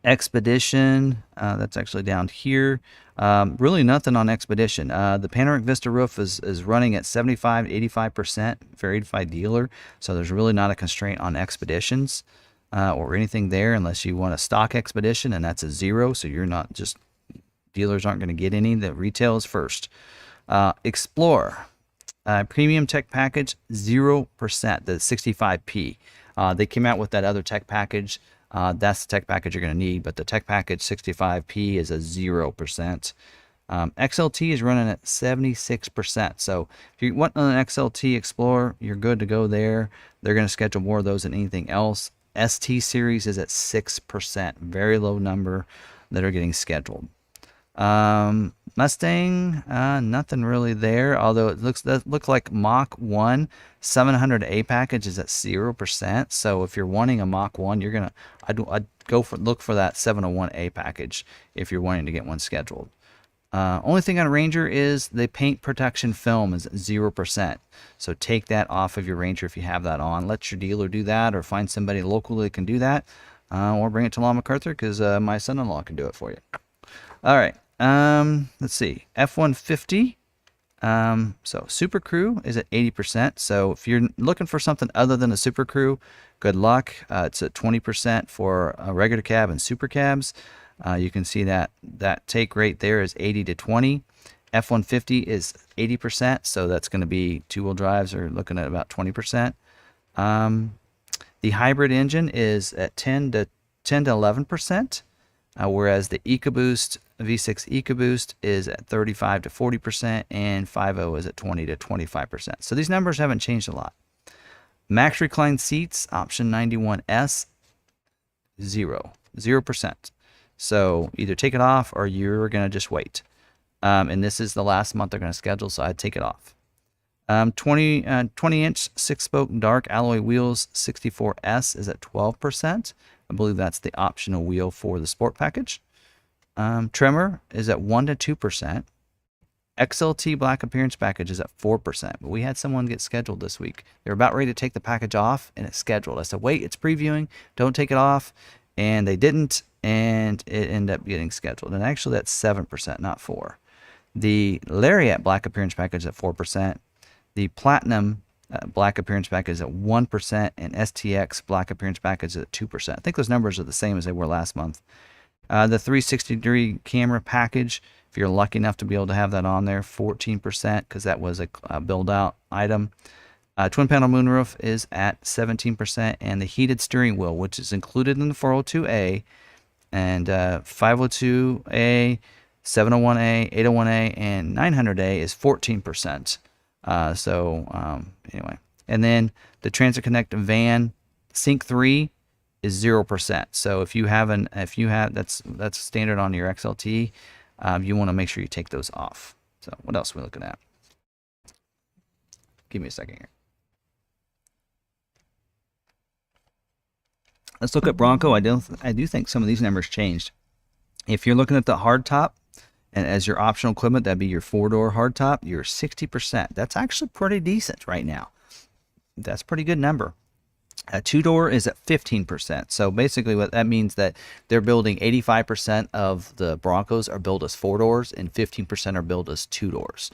Expedition, that's actually down here. Really nothing on Expedition. The Panoramic Vista roof is running at 75 to 85%, varied by dealer. So there's really not a constraint on Expeditions or anything there unless you want a stock Expedition, and that's a 0. So you're not just, dealers aren't going to get any. The retail is first. Explorer, premium tech package, 0%, the 65p. They came out with that other tech package. That's the tech package you're going to need, but the tech package 65p is a 0%. XLT is running at 76%. So if you want an XLT Explorer, you're good to go there. They're going to schedule more of those than anything else. ST series is at 6%, very low number that are getting scheduled. Mustang, nothing really there, although it looks like Mach 1 700A package is at 0%. So if you're wanting a Mach 1, I'd look for that 701A package if you're wanting to get one scheduled. Only thing on Ranger is the paint protection film is 0%. So take that off of your Ranger if you have that on. Let your dealer do that, or find somebody local that can do that, or bring it to McArthur because my son-in-law can do it for you. All right. Let's see. F-150. So Super Crew is at 80%. So if you're looking for something other than a Super Crew, good luck. It's at 20% for a regular cab and super cabs. You can see that take rate there is 80 to 20. F-150 is 80%, so that's going to be two-wheel drives are looking at about 20%. The hybrid engine is at 10 to 11%, whereas the EcoBoost V6 EcoBoost is at 35 to 40%, and 5.0 is at 20 to 25%. So these numbers haven't changed a lot. Max recline seats, option 91S, 0%. So either take it off or you're going to just wait. And this is the last month they're going to schedule, so I'd take it off. 20-inch 6-spoke dark alloy wheels, 64S is at 12%. I believe that's the optional wheel for the sport package. Tremor is at 1 to 2%. XLT black appearance package is at 4%. But we had someone get scheduled this week. They were about ready to take the package off, and it's scheduled. I said, wait, it's previewing. Don't take it off. And they didn't, and it ended up getting scheduled. And actually, that's 7%, not 4%. The Lariat black appearance package is at 4%. The Platinum black appearance package is at 1%, and STX black appearance package is at 2%. I think those numbers are the same as they were last month. The 360-degree camera package If you're lucky enough to be able to have that on there, 14%, because that was a build out item. Twin panel moonroof is at 17%, and the heated steering wheel, which is included in the 402A and 502A, 701A, 801A, and 900A is 14%. Anyway, and then the Transit Connect van Sync 3 is 0%. So if you have that's standard on your XLT, you want to make sure you take those off. So what else are we looking at? Give me a second here. Let's look at Bronco. I do think some of these numbers changed. If you're looking at the hardtop, and as your optional equipment, that'd be your 4-door hardtop, you're 60%. That's actually pretty decent right now. That's a pretty good number. A 2-door is at 15%. So basically what that means that they're building 85% of the Broncos are built as 4-doors and 15% are built as 2-doors.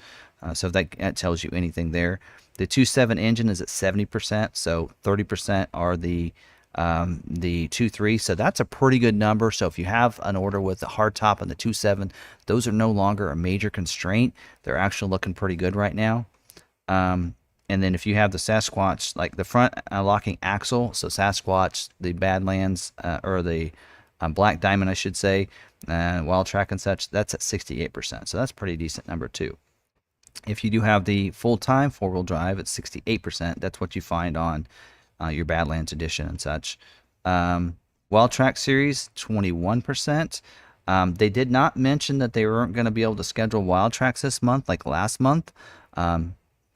So if that tells you anything there. The 2.7 engine is at 70%. So 30% are the 2.3, so that's a pretty good number. So if you have an order with the hardtop and the 2.7, those are no longer a major constraint. They're actually looking pretty good right now. And then if you have the Sasquatch, like the front locking axle, so Sasquatch, the Badlands, or the Black Diamond, I should say, Wild Track and such, that's at 68%. So that's a pretty decent number too. If you do have the full-time 4-wheel drive, it's 68%. That's what you find on your Badlands edition and such. Wild Track series, 21%. They did not mention that they weren't going to be able to schedule Wild Tracks this month like last month,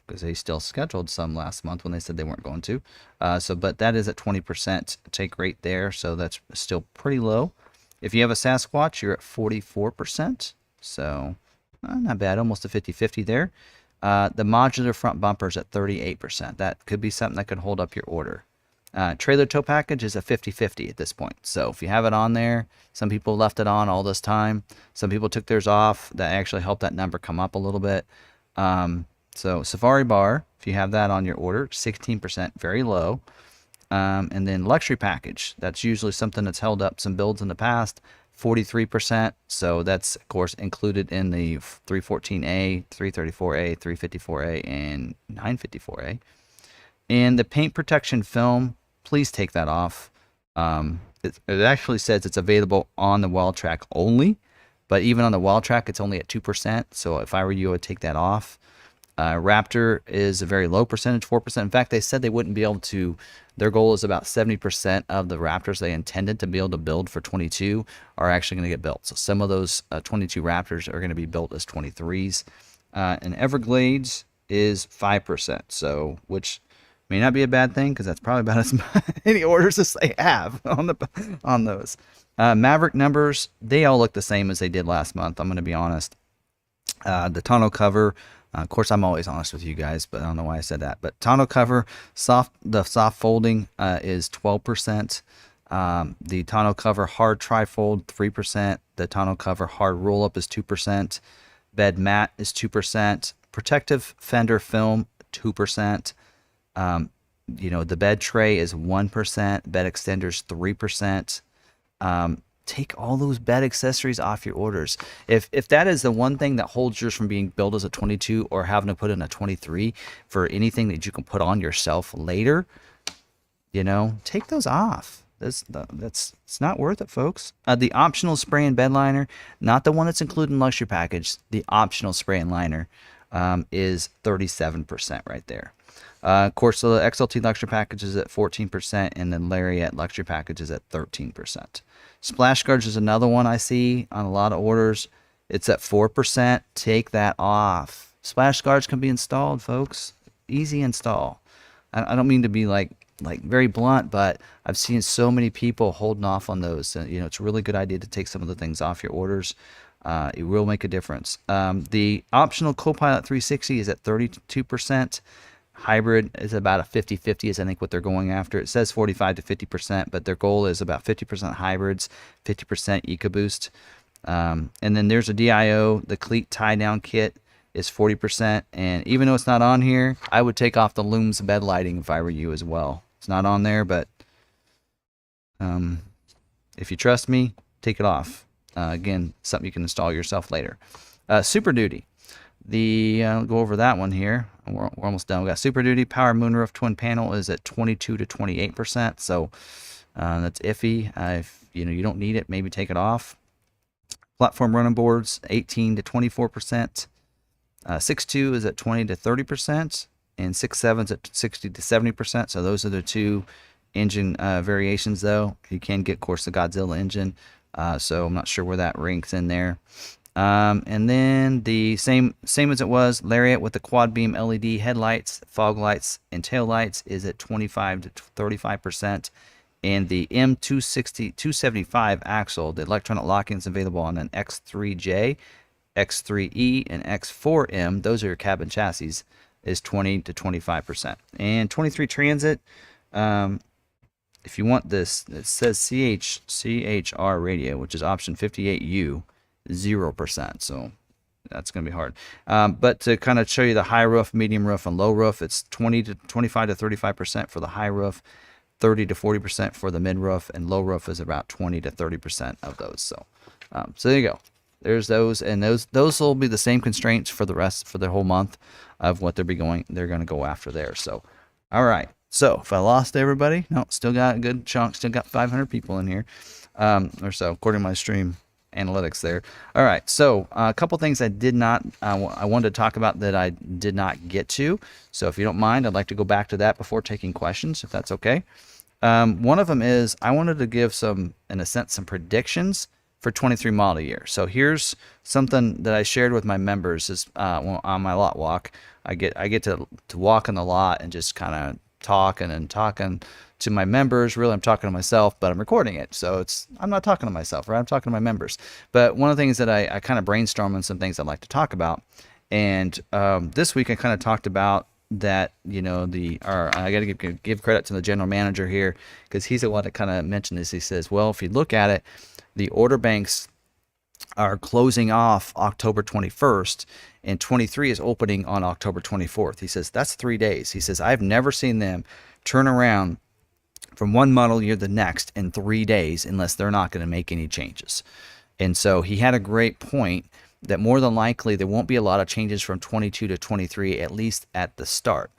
because they still scheduled some last month when they said they weren't going to. But that is at 20% take rate there, so that's still pretty low. If you have a Sasquatch, you're at 44%, so not bad, almost a 50-50 there. The modular front bumper is at 38%. That could be something that could hold up your order. Trailer tow package is a 50-50 at this point. So if you have it on there, some people left it on all this time. Some people took theirs off. That actually helped that number come up a little bit. So Safari bar, if you have that on your order, 16%, very low. And then luxury package, that's usually something that's held up some builds in the past, 43%. So that's, of course, included in the 314A, 334A, 354A, and 954A. And the paint protection film, please take that off. It actually says it's available on the Wild Track only, but even on the Wild Track, it's only at 2%. So if I were you, I would take that off. Raptor is a very low percentage, 4%. In fact, they said they wouldn't be able to, their goal is about 70% of the Raptors they intended to be able to build for 22 are actually going to get built. So some of those 22 Raptors are going to be built as 23s. And Everglades is 5%, so which may not be a bad thing because that's probably about as many orders as they have on those. Maverick numbers, they all look the same as they did last month, I'm going to be honest. The tonneau cover, of course, I'm always honest with you guys, but I don't know why I said that. But tonneau cover, the soft folding is 12%. The tonneau cover hard trifold, 3%. The tonneau cover hard roll-up is 2%. Bed mat is 2%. Protective fender film, 2%. The bed tray is 1%. Bed extenders, 3%. Take all those bed accessories off your orders. If that is the one thing that holds yours from being built as a 22 or having to put in a 23 for anything that you can put on yourself later, take those off. It's not worth it, folks. The optional spray and bed liner, not the one that's included in luxury package, the optional spray and liner is 37% right there. Of course, the XLT luxury package is at 14%, and then Lariat luxury package is at 13%. Splash guards is another one I see on a lot of orders. It's at 4%. Take that off. Splash guards can be installed, folks. Easy install. I don't mean to be like very blunt, but I've seen so many people holding off on those. It's a really good idea to take some of the things off your orders. It will make a difference. The optional Copilot 360 is at 32%. Hybrid is about a 50-50 is I think what they're going after. It says 45 to 50%, but their goal is about 50% hybrids, 50% EcoBoost. And then there's a DIO. The cleat tie down kit is 40%. And even though it's not on here, I would take off the Looms bed lighting if I were you as well. It's not on there, but if you trust me, take it off. Again, something you can install yourself later. Super Duty. I'll go over that one here. We're almost done. We got Super Duty power moonroof twin panel is at 22 to 28%. So that's iffy. If you don't need it, maybe take it off. Platform running boards 18 to 24%. 6.2 is at 20 to 30%, and 6.7 is at 60 to 70%. So those are the two engine variations, though. You can get, of course, the Godzilla engine. So I'm not sure where that ranks in there. And then the same as it was, Lariat with the quad beam LED headlights, fog lights, and tail lights is at 25 to 35%. And the M275 axle, the electronic locking is available on an X3J, X3E, and X4M. Those are your cabin chassis, is 20 to 25%. And 23 Transit, if you want this, it says CHR radio, which is option 58U. 0%, so that's going to be hard. But to kind of show you the high roof, medium roof, and low roof, it's 25 to 35% for the high roof, 30 to 40% for the mid roof, and low roof is about 20 to 30% of those. So there you go. There's those, and those will be the same constraints for the rest for the whole month of what they're going to go after there. So all right. So if I lost everybody, no, still got a good chunk, still got 500 people in here or so, according to my stream analytics there. All right, so a couple things I wanted to talk about that I did not get to. So if you don't mind, I'd like to go back to that before taking questions, if that's okay. One of them is I wanted to give some predictions for 23 model year. So here's something that I shared with my members is on my lot walk. I get to walk in the lot and just kind of talking to my members. Really, I'm talking to myself, but I'm recording it, so I'm not talking to myself, right? I'm talking to my members. But one of the things that I kind of brainstorm on some things I'd like to talk about, and this week I kind of talked about that. I got to give credit to the general manager here because he's the one that kind of mentioned this. He says, well, if you look at it, the order banks are closing off October 21st, and 23 is opening on October 24th. He says that's 3 days. He says I've never seen them turn around from one model year to the next in 3 days unless they're not going to make any changes. And so he had a great point that more than likely there won't be a lot of changes from 22 to 23, at least at the start.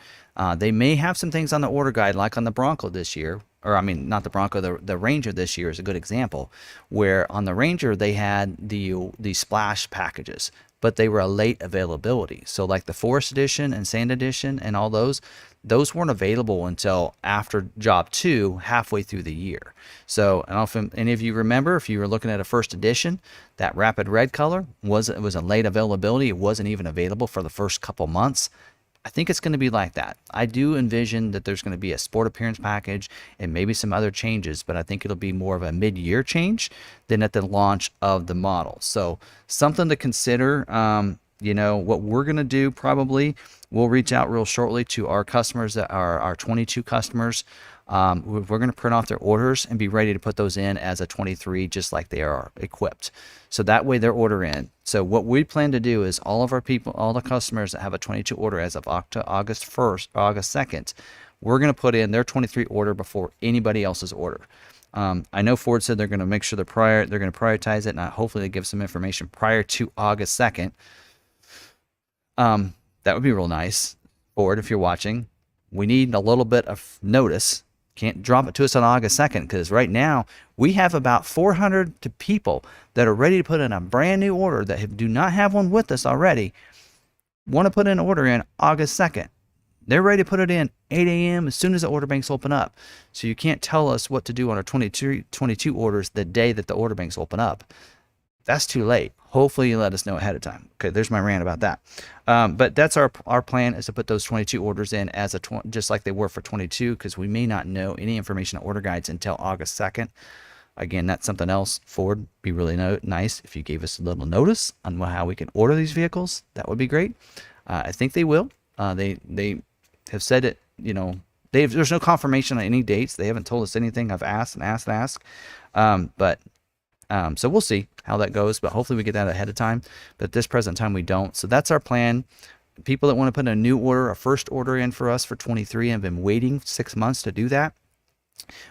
They may have some things on the order guide like on the Bronco this year, or I mean not the Bronco, the Ranger this year is a good example, where on the Ranger they had the splash packages, but they were a late availability. So like the Forest Edition and Sand Edition and all those weren't available until after job 2, halfway through the year. So I don't know if any of you remember, if you were looking at a First Edition, that rapid red color was a late availability. It wasn't even available for the first couple months. I think it's going to be like that. I do envision that there's going to be a sport appearance package and maybe some other changes, but I think it'll be more of a mid-year change than at the launch of the model. So something to consider. What we're going to do probably, we'll reach out real shortly to our customers that are our 22 customers. We're going to print off their orders and be ready to put those in as a 23, just like they are equipped. So that way they're order in. So what we plan to do is all of our people, all the customers that have a 22 order as of August 1st, August 2nd, we're going to put in their 23 order before anybody else's order. I know Ford said they're going to make sure they're going to prioritize it, and hopefully they give some information prior to August 2nd. That would be real nice. Ford, if you're watching, we need a little bit of notice. Can't drop it to us on August 2nd because right now we have about 400 people that are ready to put in a brand new order that do not have one with us already, want to put an order in August 2nd. They're ready to put it in 8 a.m. as soon as the order banks open up. So you can't tell us what to do on our 22 orders the day that the order banks open up. That's too late. Hopefully you let us know ahead of time. Okay, there's my rant about that. But that's our plan, is to put those 22 orders in as just like they were for 22, because we may not know any information on order guides until August 2nd. Again, that's something else. Ford, be really nice if you gave us a little notice on how we can order these vehicles. That would be great. I think they will. They have said it. There's no confirmation on any dates. They haven't told us anything. I've asked. So we'll see how that goes, but hopefully we get that ahead of time. But at this present time, we don't. So that's our plan. People that want to put a new order, a first order in for us for 23, and have been waiting 6 months to do that,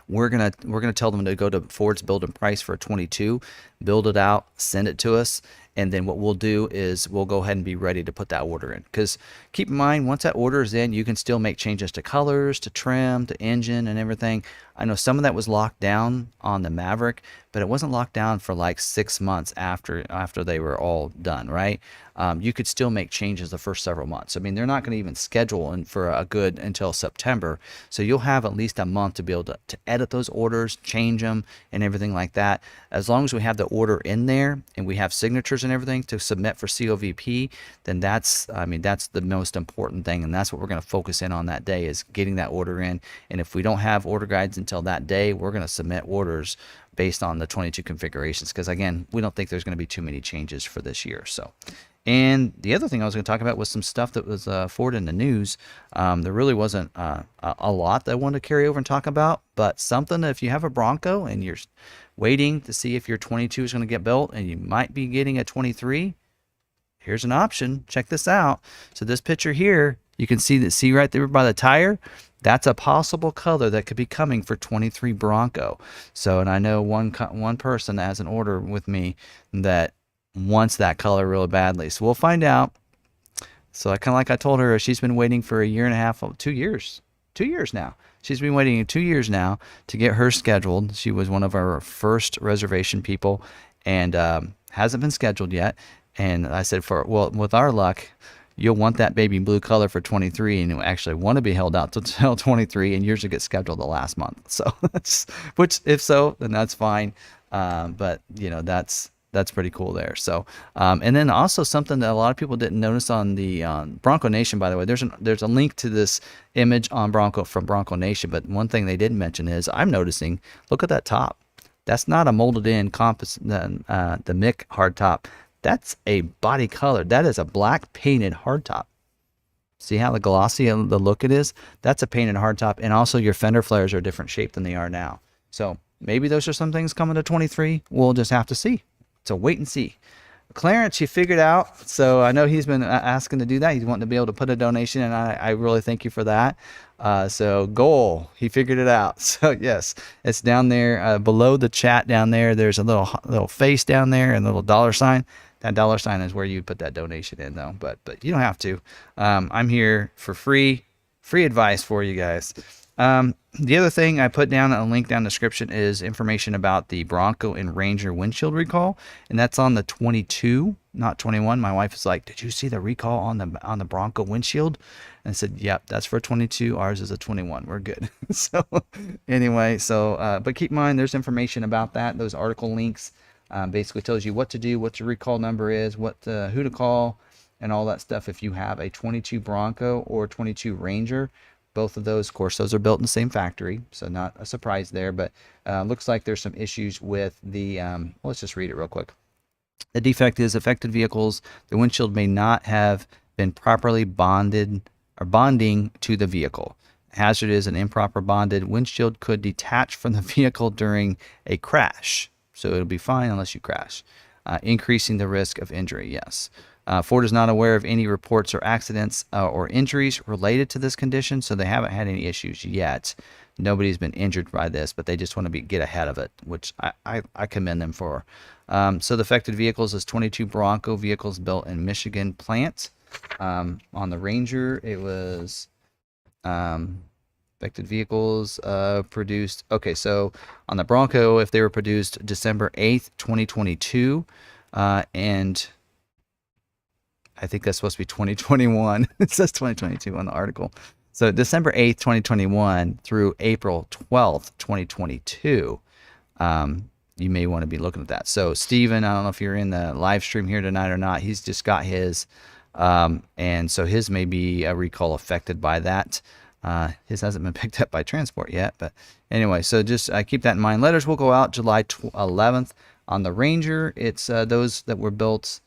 we're gonna tell them to go to Ford's build and price for a 22, build it out, send it to us, And then what we'll do is we'll go ahead and be ready to put that order in. Because keep in mind, once that order is in, you can still make changes to colors, to trim, to engine and everything. I know some of that was locked down on the Maverick, but it wasn't locked down for like 6 months after they were all done, right? You could still make changes the first several months. I mean, they're not going to even schedule for a good until September. So you'll have at least a month to be able to edit those orders, change them and everything like that. As long as we have the order in there and we have signatures and everything to submit for COVP, then that's the most important thing. And that's what we're going to focus in on that day, is getting that order in. And if we don't have order guides until that day, we're going to submit orders based on the 22 configurations. Because again, we don't think there's going to be too many changes for this year. So, and the other thing I was going to talk about was some stuff that was forward in the news. There really wasn't a lot that I wanted to carry over and talk about, but something that if you have a Bronco and you're waiting to see if your 22 is going to get built and you might be getting a 23, here's an option. Check this out. So this picture here, you can see right there by the tire, that's a possible color that could be coming for 23 Bronco. So, and I know one person that has an order with me that wants that color really badly. So we'll find out. So I kind of, like I told her, she's been waiting for a year and a half, 2 years. 2 years now. She's been waiting 2 years now to get her scheduled. She was one of our first reservation people and hasn't been scheduled yet. And I said, well, with our luck, you'll want that baby blue color for 23, and you'll actually want to be held out till 23, and yours will get scheduled the last month. So which if so, then that's fine. But you know, that's pretty cool there. So, and then also something that a lot of people didn't notice on the Bronco Nation, by the way, there's a link to this image on Bronco from Bronco Nation. But one thing they didn't mention is I'm noticing, look at that top. That's not a molded in compass, the Mick hardtop. That's a body color. That is a black painted hardtop. See how the glossy the look it is? That's a painted hardtop. And also your fender flares are a different shape than they are now. So maybe those are some things coming to 23. We'll just have to see. So wait and see. Clarence, he figured out. So I know he's been asking to do that. He's wanting to be able to put a donation, and I really thank you for that. So goal, he figured it out. So yes, it's down there below the chat down there. There's a little face down there and a little dollar sign. That dollar sign is where you put that donation in, though. But you don't have to. I'm here for free advice for you guys. The other thing I put down a link down in the description is information about the Bronco and Ranger windshield recall, and that's on the 22, not 21. My wife is like, "Did you see the recall on the Bronco windshield?" And I said, "Yep, that's for 22. Ours is a 21. We're good." So anyway, but keep in mind there's information about that. Those article links basically tells you what to do, what your recall number is, who to call, and all that stuff. If you have a 22 Bronco or 22 Ranger. Both of those, of course, those are built in the same factory, so not a surprise there. But looks like there's some issues with the, let's just read it real quick. The defect is affected vehicles. The windshield may not have been properly bonded or bonding to the vehicle. Hazard is an improper bonded windshield could detach from the vehicle during a crash. So it'll be fine unless you crash. Increasing the risk of injury, yes. Ford is not aware of any reports or accidents or injuries related to this condition, so they haven't had any issues yet. Nobody's been injured by this, but they just want to get ahead of it, which I commend them for. So the affected vehicles is 22 Bronco vehicles built in Michigan plant. On the Ranger, it was affected vehicles produced. Okay, so on the Bronco, if they were produced December 8th, 2022, and I think that's supposed to be 2021. It says 2022 on the article. So December 8th, 2021 through April 12th, 2022. You may want to be looking at that. So Steven, I don't know if you're in the live stream here tonight or not. He's just got his. And so his may be a recall affected by that. His hasn't been picked up by transport yet. But anyway, so just keep that in mind. Letters will go out July 11th. On the Ranger, it's those that were built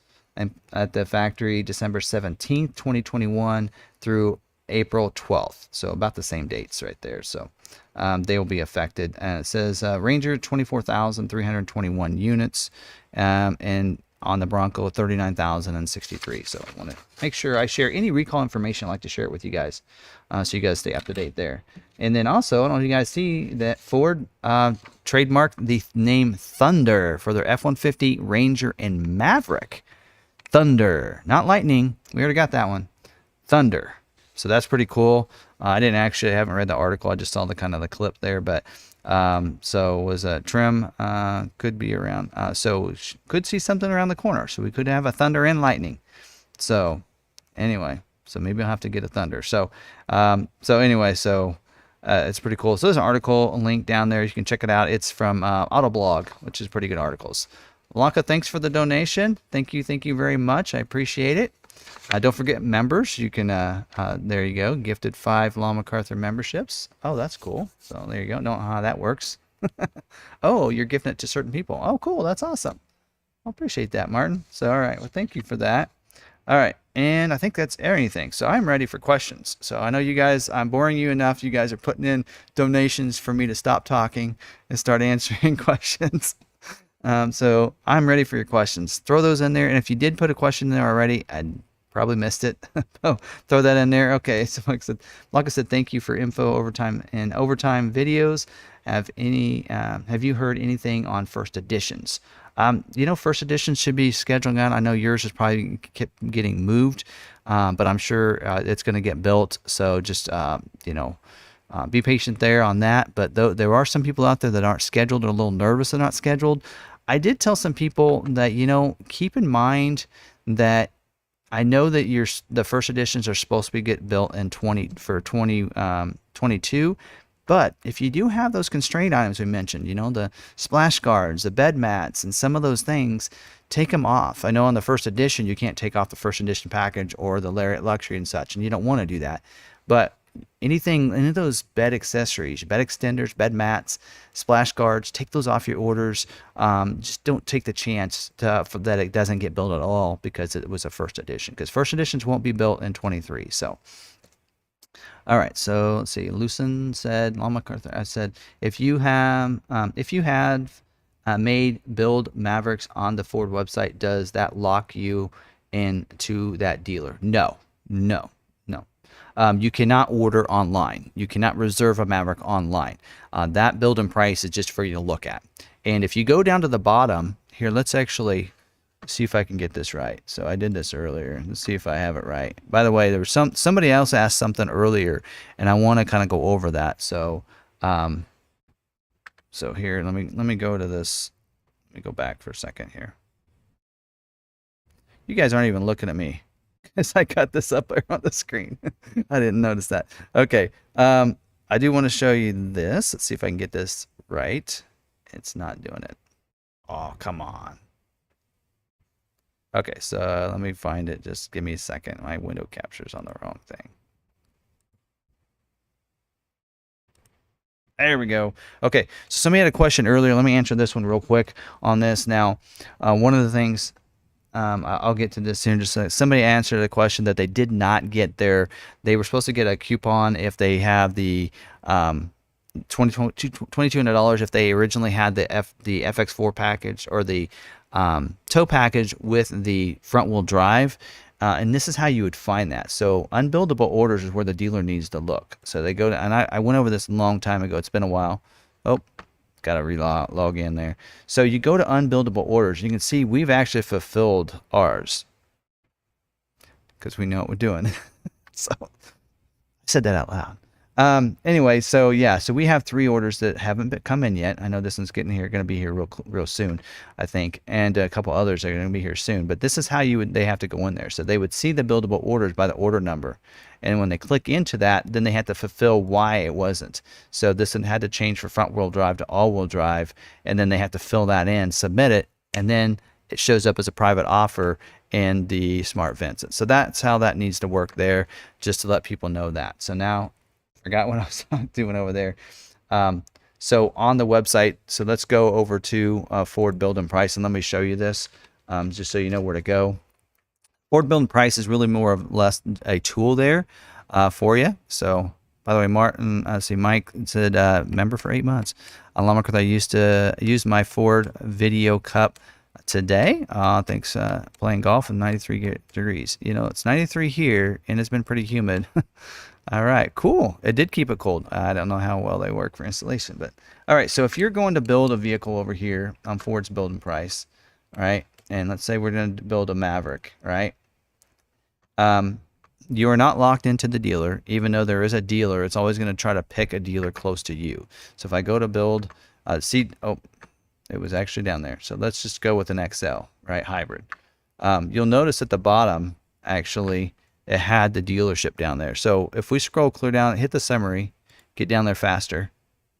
at the factory December 17th, 2021 through April 12th. So about the same dates right there. So they will be affected. And it says Ranger 24,321 units and on the Bronco 39,063. So I want to make sure I share any recall information. I like to share it with you guys so you guys stay up to date there. And then also, I don't know if you guys see that Ford trademarked the name Thunder for their F-150, Ranger, and Maverick. Thunder, not lightning. We already got that one. Thunder. So that's pretty cool. I haven't read the article. I just saw the kind of the clip there, but so was a trim could be around. So could see something around the corner. So we could have a thunder and lightning. So anyway, so maybe I'll have to get a thunder. So anyway, it's pretty cool. So there's an article, a link down there. You can check it out. It's from Autoblog, which is pretty good articles. Blanca, thanks for the donation. Thank you very much. I appreciate it. Don't forget members. You can, there you go, gifted 5 Law McArthur memberships. Oh, that's cool. So there you go. Don't know how that works. Oh, you're gifting it to certain people. Oh, cool. That's awesome. I appreciate that, Martin. So, all right. Well, thank you for that. All right. And I think that's everything. So I'm ready for questions. So I know you guys, I'm boring you enough. You guys are putting in donations for me to stop talking and start answering questions. So I'm ready for your questions. Throw those in there. And if you did put a question in there already, I probably missed it. Oh, throw that in there. Okay. So like I said, thank you for info overtime videos. Have you heard anything on first editions? First editions should be scheduling out. I know yours is probably kept getting moved, but I'm sure it's going to get built. So just, be patient there on that. But there are some people out there that aren't scheduled or a little nervous they're not scheduled. I did tell some people that, keep in mind that I know that the first editions are supposed to get built in 2022. But if you do have those constraint items we mentioned, the splash guards, the bed mats, and some of those things, take them off. I know on the first edition, you can't take off the first edition package or the Lariat Luxury and such, and you don't want to do that. But any of those bed accessories, bed extenders, bed mats, splash guards, take those off your orders. Just don't take the chance that it doesn't get built at all because it was a first edition. Because first editions won't be built in 23. So, all right. So let's see. Lucen said, Law McArthur. I said, if you had made build Mavericks on the Ford website, does that lock you into that dealer? No. You cannot order online. You cannot reserve a Maverick online. That build and price is just for you to look at. And if you go down to the bottom here, let's actually see if I can get this right. So I did this earlier. Let's see if I have it right. By the way, there was somebody else asked something earlier, and I want to kind of go over that. So, so here, let me go to this. Let me go back for a second here. You guys aren't even looking at me. As I got this up there on the screen. I didn't notice that. Okay. I do want to show you this. Let's see if I can get this right. It's not doing it. Oh, come on. Okay, so let me find it. Just give me a second. My window capture's on the wrong thing. There we go. Okay, so somebody had a question earlier. Let me answer this one real quick on this. Now, one of the things... I'll get to this soon. Just somebody answered a question that they did not get they were supposed to get a coupon if they have the $2,200 if they originally had the FX4 package or the tow package with the front wheel drive. And this is how you would find that. So unbuildable orders is where the dealer needs to look. So they go to, and I went over this a long time ago. It's been a while. Oh. Got to log in there. So you go to unbuildable orders. You can see we've actually fulfilled ours because we know what we're doing. So I said that out loud. Anyway, so yeah, so we have 3 orders that haven't come in yet. I know this one's going to be here real soon, I think, and a couple others are going to be here soon. But this is how they have to go in there. So they would see the buildable orders by the order number, and when they click into that, then they have to fulfill why it wasn't. So this one had to change from front wheel drive to all wheel drive, and then they have to fill that in, submit it, and then it shows up as a private offer in the smart vents. So that's how that needs to work there, just to let people know that. So now. Forgot what I was doing over there. So on the website, so let's go over to Ford Build and Price, and let me show you this just so you know where to go. Ford Build and Price is really more or less a tool there for you. So by the way, Martin, I see Mike said member for 8 months. I used to use my Ford Video Cup today. Thanks. Playing golf in 93 degrees. It's 93 here, and it's been pretty humid. All right, cool. It did keep it cold. I don't know how well they work for installation, but all right. So if you're going to build a vehicle over here on Ford's Build and Price, all right, and let's say we're going to build a Maverick, right? You are not locked into the dealer. Even though there is a dealer, it's always going to try to pick a dealer close to you. So if I go to build, oh, it was actually down there. So let's just go with an XL, right? Hybrid. You'll notice at the bottom, actually, it had the dealership down there. So if we scroll clear down, hit the summary, get down there faster,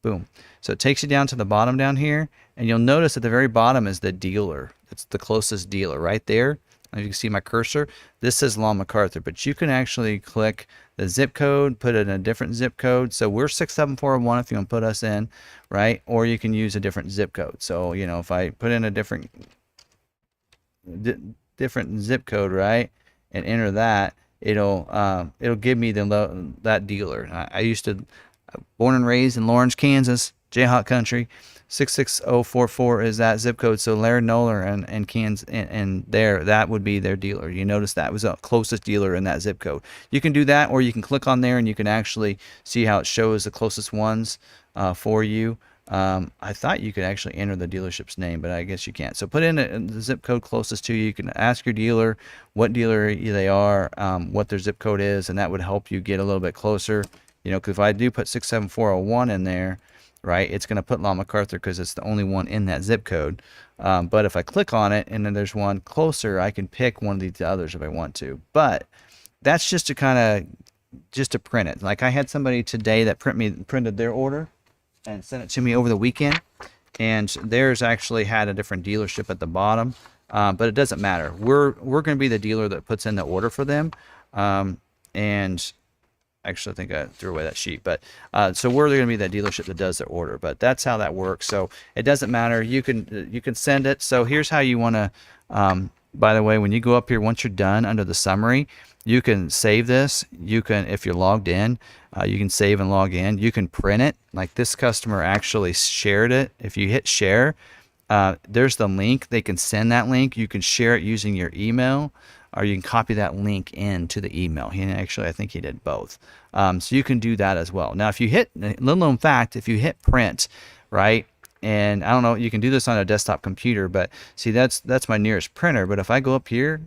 boom. So it takes you down to the bottom down here, and you'll notice at the very bottom is the dealer. It's the closest dealer right there. As you can see my cursor, this says Law McArthur, but you can actually click the zip code, put it in a different zip code. So we're 67401 if you want to put us in, right? Or you can use a different zip code. So, you know, if I put in a different zip code, right, and enter that, it'll give me that dealer. I used to, born and raised in Lawrence, Kansas, Jayhawk country. 66044 is that zip code. So Larry Noller and Kansas and there, that would be their dealer. You notice that was the closest dealer in that zip code. You can do that, or you can click on there and you can actually see how it shows the closest ones for you. I thought you could actually enter the dealership's name, but I guess you can't. So put in the zip code closest to you. You can ask your dealer what dealer they are, what their zip code is, and that would help you get a little bit closer. You know, because if I do put 67401 in there, right, it's going to put Law McArthur because it's the only one in that zip code. But if I click on it and then there's one closer, I can pick one of these others if I want to. But that's just to kind of just to print it. Like I had somebody today that printed their order and sent it to me over the weekend, and theirs actually had a different dealership at the bottom. But it doesn't matter. We're going to be the dealer that puts in the order for them. And actually, I think I threw away that sheet, but so we're going to be that dealership that does the order. But that's how that works. So it doesn't matter. You can send it. So here's how you want to. By the way, when you go up here, once you're done under the summary, you can save this. You can, if you're logged in, you can save and log in. You can print it. Like this customer actually shared it. If you hit share, there's the link. They can send that link. You can share it using your email, or you can copy that link into the email. I think he did both. So you can do that as well. Now, if you hit, little known fact, if you hit print, right, and I don't know, you can do this on a desktop computer, but see, that's my nearest printer. But if I go up here,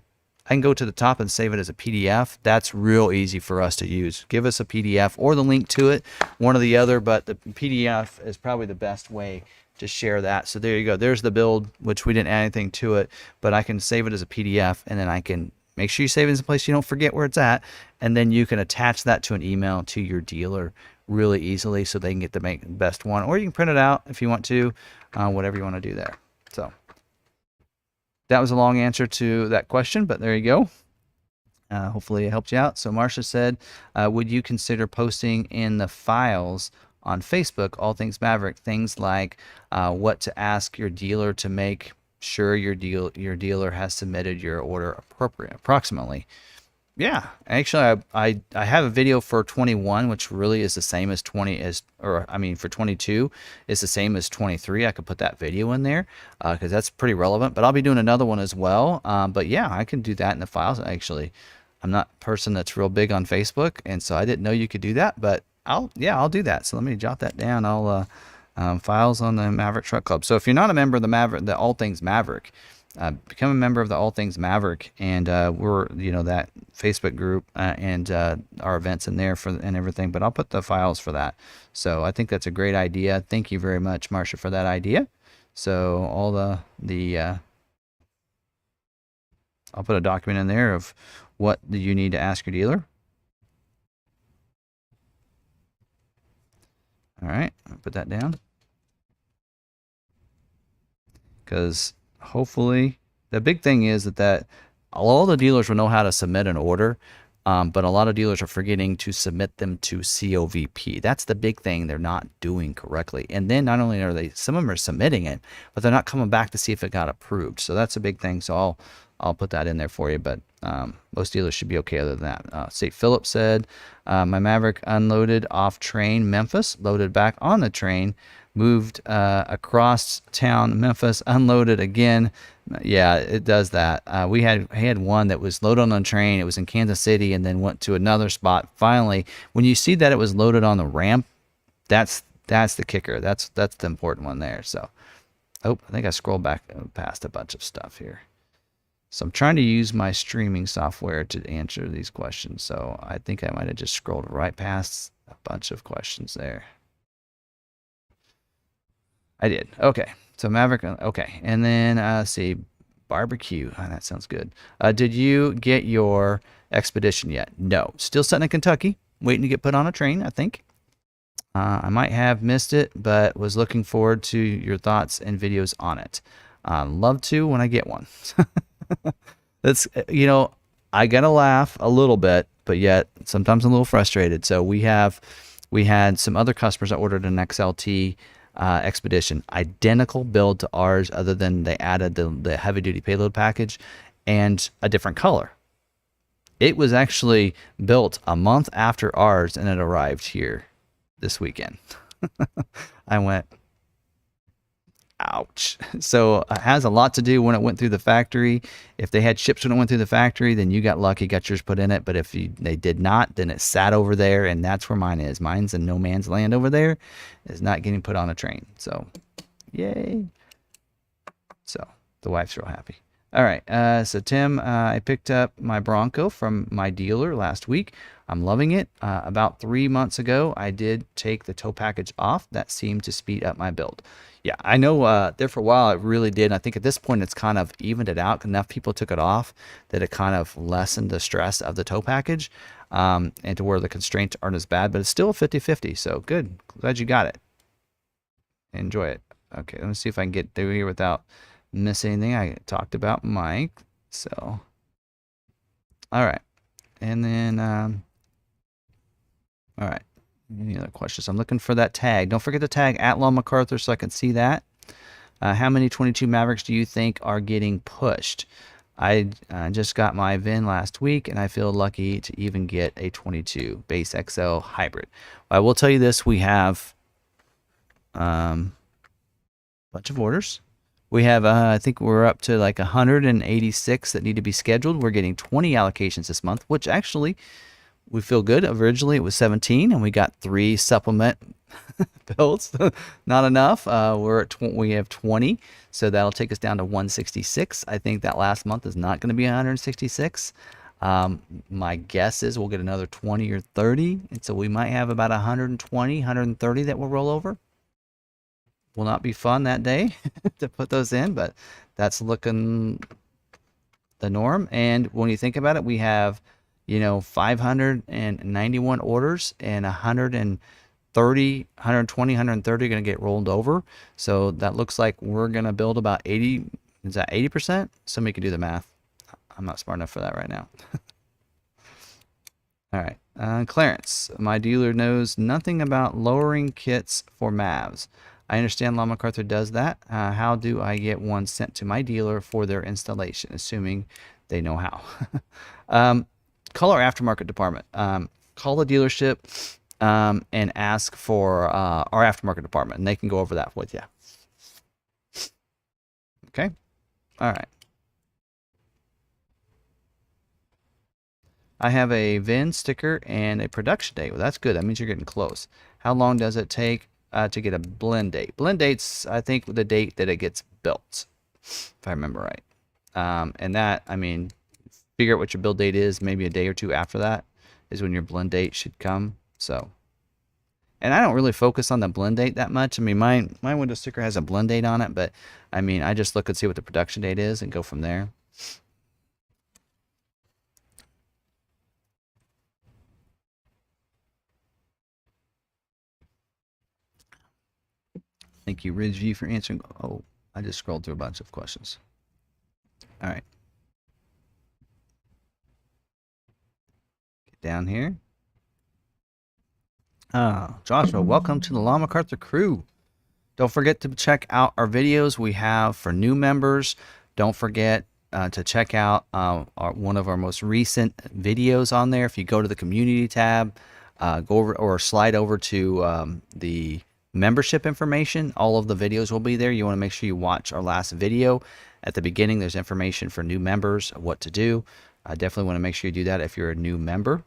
I can go to the top and save it as a PDF. That's real easy for us to use. Give us a PDF or the link to it, one or the other, but the PDF is probably the best way to share that. So there you go. There's the build, which we didn't add anything to it, but I can save it as a PDF, and then I can make sure you save it in a place you don't forget where it's at, and then you can attach that to an email to your dealer really easily so they can get the best one, or you can print it out if you want to, whatever you want to do there. So that was a long answer to that question, but there you go. Hopefully it helped you out. So Marcia said, would you consider posting in the files on Facebook all things Maverick, things like what to ask your dealer to make sure your dealer has submitted your order approximately? Yeah, actually, I have a video for 21, which really is the same as for 22, it's the same as 23. I could put that video in there because that's pretty relevant. But I'll be doing another one as well. But yeah, I can do that in the files. Actually, I'm not a person that's real big on Facebook, and so I didn't know you could do that. But I'll do that. So let me jot that down. I'll files on the Maverick Truck Club. So if you're not a member of the All Things Maverick, become a member of the All Things Maverick, and we're that Facebook group and our events in there and everything. But I'll put the files for that. So I think that's a great idea. Thank you very much, Marcia, for that idea. So all I'll put a document in there of what do you need to ask your dealer. All right, I'll put that down. Because hopefully, the big thing is that all the dealers will know how to submit an order, but a lot of dealers are forgetting to submit them to COVP. That's the big thing they're not doing correctly. And then not only are some of them are submitting it, but they're not coming back to see if it got approved. So that's a big thing. So I'll put that in there for you, but most dealers should be okay other than that. St. Philip said, my Maverick unloaded off train Memphis, loaded back on the train, moved across town Memphis, unloaded again. Yeah, it does that. We had one that was loaded on the train. It was in Kansas City and then went to another spot. Finally, when you see that it was loaded on the ramp, that's the kicker. That's the important one there. So, I think I scrolled back past a bunch of stuff here. So I'm trying to use my streaming software to answer these questions. So I think I might have just scrolled right past a bunch of questions there. I did. Okay. So Maverick. Okay. And then see, barbecue. Oh, that sounds good. Did you get your expedition yet? No. Still sitting in Kentucky, waiting to get put on a train, I think. I might have missed it, but was looking forward to your thoughts and videos on it. Love to when I get one. That's, I gotta laugh a little bit, but yet sometimes I'm a little frustrated. So we had some other customers that ordered an XLT Expedition, identical build to ours, other than they added the heavy duty payload package and a different color. It was actually built a month after ours, and it arrived here this weekend. I went, ouch. So it has a lot to do when it went through the factory. If they had ships when it went through the factory, then you got lucky, got yours put in it. But if they did not, then it sat over there, and that's where mine is. Mine's in no man's land over there. It's not getting put on a train. So, yay. So the wife's real happy. All right. So Tim, I picked up my Bronco from my dealer last week. I'm loving it. About 3 months ago, I did take the tow package off. That seemed to speed up my build. Yeah, I know there for a while it really did. I think at this point it's kind of evened it out. Enough people took it off that it kind of lessened the stress of the tow package, and to where the constraints aren't as bad, but it's still 50-50. So good. Glad you got it. Enjoy it. Okay, let me see if I can get through here without missing anything. I talked about Mike. So, all right. And then, all right. Any other questions? I'm looking for that tag. Don't forget to tag at McArthur so I can see that. How many 22 Mavericks do you think are getting pushed? I just got my VIN last week, and I feel lucky to even get a 22 base XL hybrid. I will tell you this: we have a bunch of orders. We have, I think we're up to like 186 that need to be scheduled. We're getting 20 allocations this month, which actually we feel good. Originally it was 17, and we got 3 supplement builds. Not enough. We have 20, so that'll take us down to 166. I think that last month is not going to be 166. My guess is we'll get another 20 or 30, and so we might have about 120, 130 that will roll over. Will not be fun that day to put those in, but that's looking the norm. And when you think about it, we have 591 orders, and 120, 130 are going to get rolled over. So that looks like we're going to build about 80. Is that 80%? Somebody can do the math. I'm not smart enough for that right now. All right. Clarence, my dealer knows nothing about lowering kits for Mavs. I understand McArthur does that. How do I get one sent to my dealer for their installation, assuming they know how? Call our aftermarket department. Call the dealership and ask for our aftermarket department, and they can go over that with you. Okay? All right. I have a VIN sticker and a production date. Well, that's good. That means you're getting close. How long does it take to get a blend date? Blend date's, I think, the date that it gets built, if I remember right. And that, I mean, figure out what your build date is. Maybe a day or two after that is when your blend date should come. So, and I don't really focus on the blend date that much. I mean, my window sticker has a blend date on it, but I mean, I just look and see what the production date is and go from there. Thank you, Ridge View, for answering. Oh, I just scrolled through a bunch of questions. All right. Get down here. Joshua, welcome to the McArthur crew. Don't forget to check out our videos we have for new members. Don't forget to check out one of our most recent videos on there. If you go to the community tab, go over or slide over to the membership information, all of the videos will be there. You want to make sure you watch our last video. At the beginning, there's information for new members, what to do. I definitely want to make sure you do that if you're a new member.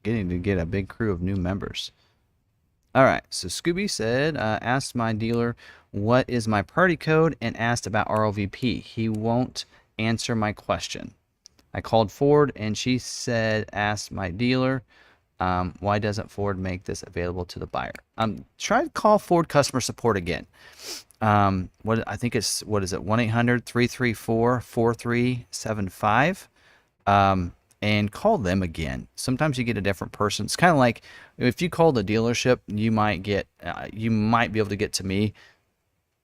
Getting to get a big crew of new members. All right, so Scooby said, asked my dealer what is my party code and asked about ROVP. He won't answer my question. I called Ford and she said, asked my dealer, why doesn't Ford make this available to the buyer? Try to call Ford customer support again. What I think it's, what is it, 1-800-334-4375. And call them again. Sometimes you get a different person. It's kind of like if you call the dealership, you might be able to get to me.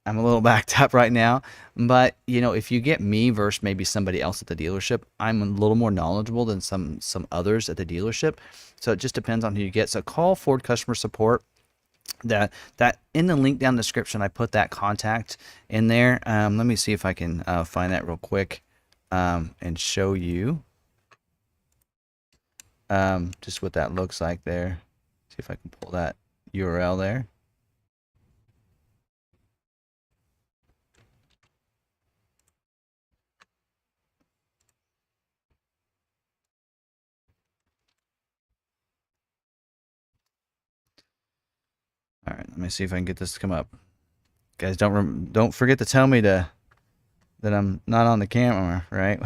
I'm a little backed up right now, but you know, if you get me versus maybe somebody else at the dealership, I'm a little more knowledgeable than some others at the dealership. So it just depends on who you get. So call Ford customer support. That in the link down in the description, I put that contact in there. Let me see if I can find that real quick and show you just what that looks like there. See if I can pull that URL there. All right, let me see if I can get this to come up. Guys, don't forget to tell me that I'm not on the camera, right?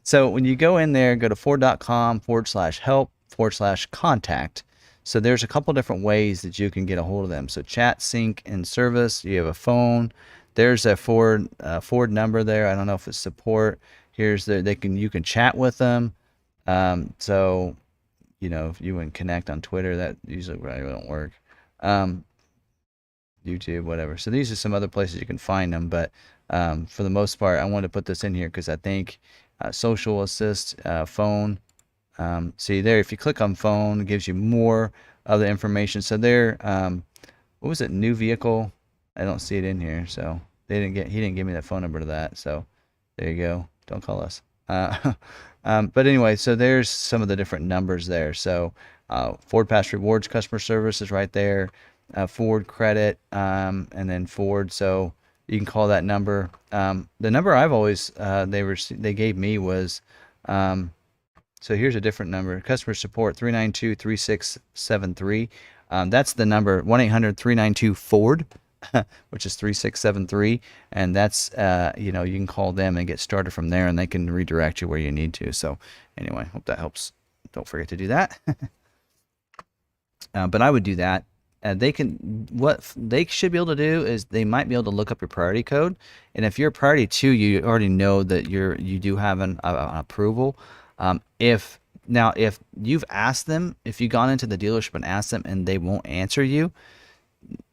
So when you go in there, go to ford.com/help/contact. So there's a couple different ways that you can get a hold of them. So chat, sync, and service. You have a phone. There's a Ford number there. I don't know if it's support. Here's you can chat with them. So you know, if you would connect on Twitter, that usually really don't work. YouTube, whatever. So these are some other places you can find them, but for the most part, I wanted to put this in here because I think social assist, phone. See there, if you click on phone, it gives you more of the information. So there, what was it? New vehicle. I don't see it in here, so he didn't give me that phone number to that. So there you go. Don't call us. But anyway, so there's some of the different numbers there. So Ford Pass Rewards customer service is right there. Ford Credit, and then Ford. So you can call that number. The number I've always they gave me was so here's a different number. Customer support 392-3673. That's the number 1-800-392-FORD, which is 3673, and that's you know, you can call them and get started from there, and they can redirect you where you need to. So anyway, hope that helps. Don't forget to do that. But I would do that. What they should be able to do is they might be able to look up your priority code, and if you're priority 2, you already know that you do have an approval. If you've asked them, if you've gone into the dealership and asked them and they won't answer you,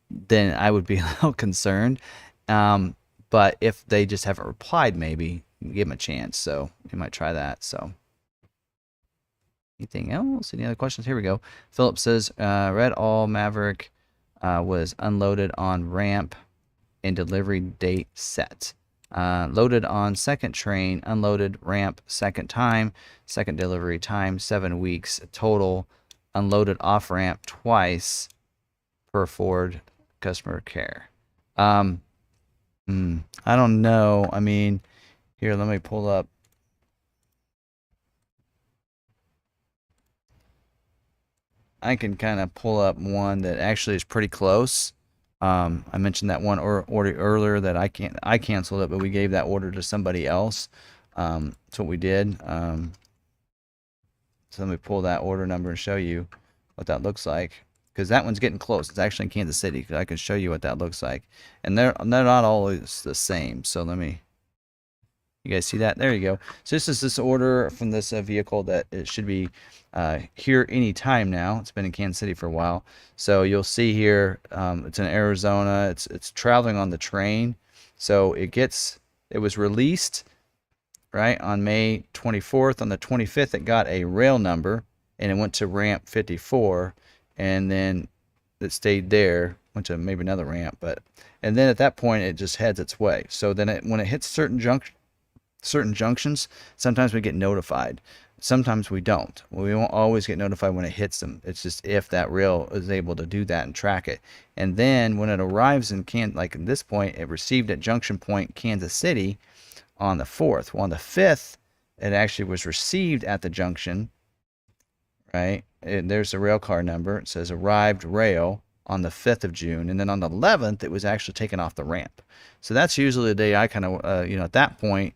then I would be a little concerned. But if they just haven't replied, maybe give them a chance. So you might try that. So. Anything else? Any other questions? Here we go. Philip says, read all Maverick was unloaded on ramp and delivery date set. Loaded on second train, unloaded ramp second time, second delivery time, 7 weeks total. Unloaded off ramp twice per Ford customer care. I don't know. I mean, here, let me pull up. I can kind of pull up one that actually is pretty close. I mentioned that one order earlier that I canceled it, but we gave that order to somebody else. That's what we did. So let me pull that order number and show you what that looks like, because that one's getting close. It's actually in Kansas City. I can show you what that looks like, and they're not always the same. So let me. You guys see that? There you go. So this is this order from this vehicle that it should be here any time now. It's been in Kansas City for a while. So you'll see here, it's in Arizona. It's traveling on the train. So it was released right on May 24th. On the 25th, it got a rail number and it went to ramp 54, and then it stayed there. Went to maybe another ramp, and then at that point it just heads its way. So then when it hits certain junctions, sometimes we get notified, sometimes we don't. We won't always get notified when it hits them. It's just if that rail is able to do that and track it. And then when it arrives in like at this point, it received at junction point Kansas City on the 4th. Well, on the 5th, it actually was received at the junction, right? And there's the rail car number. It says arrived rail on the 5th of June, and then on the 11th it was actually taken off the ramp. So that's usually the day I kind of at that point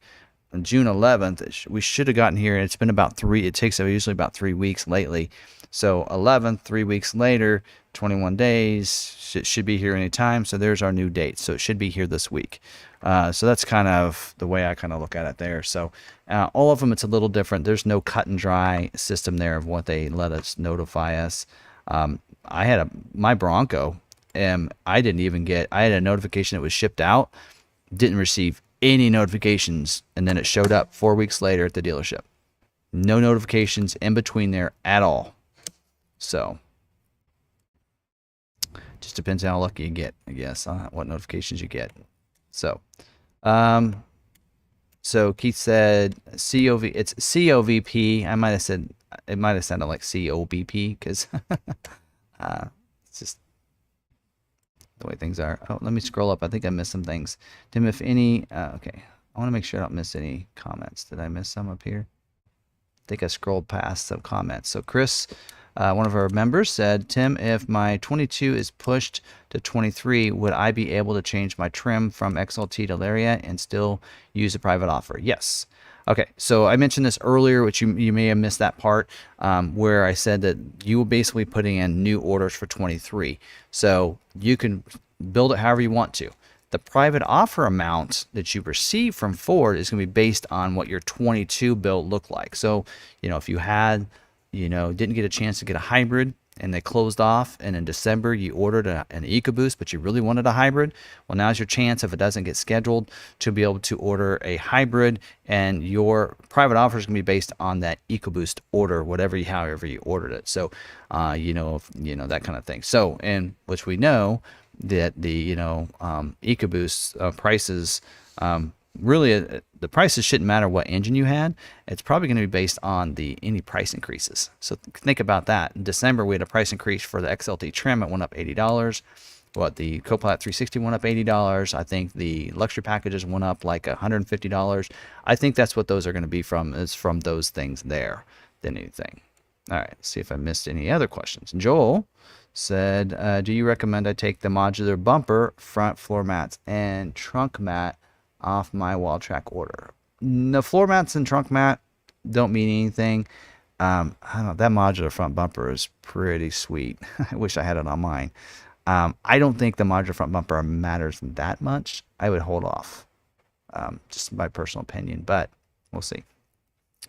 on June 11th we should have gotten here. It's been about it takes usually about 3 weeks lately. So 11th, 3 weeks later, 21 days, it should be here anytime. So there's our new date. So it should be here this week. So that's kind of the way I kind of look at it there. So all of them, it's a little different. There's no cut and dry system there of what they let us notify us. I had my Bronco, and I had a notification it was shipped out, didn't receive any notifications, and then it showed up 4 weeks later at the dealership. No notifications in between there at all. So just depends how lucky you get, I guess, on what notifications you get. So so Keith said COV, it's COVP. I might have said, it might have sounded like COBP because it's just the way things are. Oh, let me scroll up. I think I missed some things. Tim, if any, okay. I want to make sure I don't miss any comments. Did I miss some up here? I think I scrolled past some comments. So Chris, one of our members, said, Tim, if my 22 is pushed to 23, would I be able to change my trim from XLT to Lariat and still use a private offer? Yes. Okay, so I mentioned this earlier, which you may have missed that part, where I said that you will basically putting in new orders for 23. So you can build it however you want to. The private offer amount that you receive from Ford is going to be based on what your 22 build looked like. So, if you had, didn't get a chance to get a hybrid and they closed off, and in December you ordered an EcoBoost, but you really wanted a hybrid, well, now's your chance, if it doesn't get scheduled, to be able to order a hybrid, and your private offer is going to be based on that EcoBoost order, however you ordered it. So, that kind of thing. So, and which we know that the EcoBoost prices, really the prices shouldn't matter what engine you had. It's probably going to be based on any price increases. So think about that. In December we had a price increase for the XLT trim. It went up $80. The Copilot 360 went up $80. I think the luxury packages went up like $150. I think that's what those are going to be from those things there than anything. All right, let's see if I missed any other questions. Joel said, do you recommend I take the modular bumper, front floor mats, and trunk mat off my wall track order? The floor mats and trunk mat don't mean anything. I don't know, that modular front bumper is pretty sweet. I wish I had it on mine. I don't think the modular front bumper matters that much. I would hold off, just my personal opinion, but we'll see.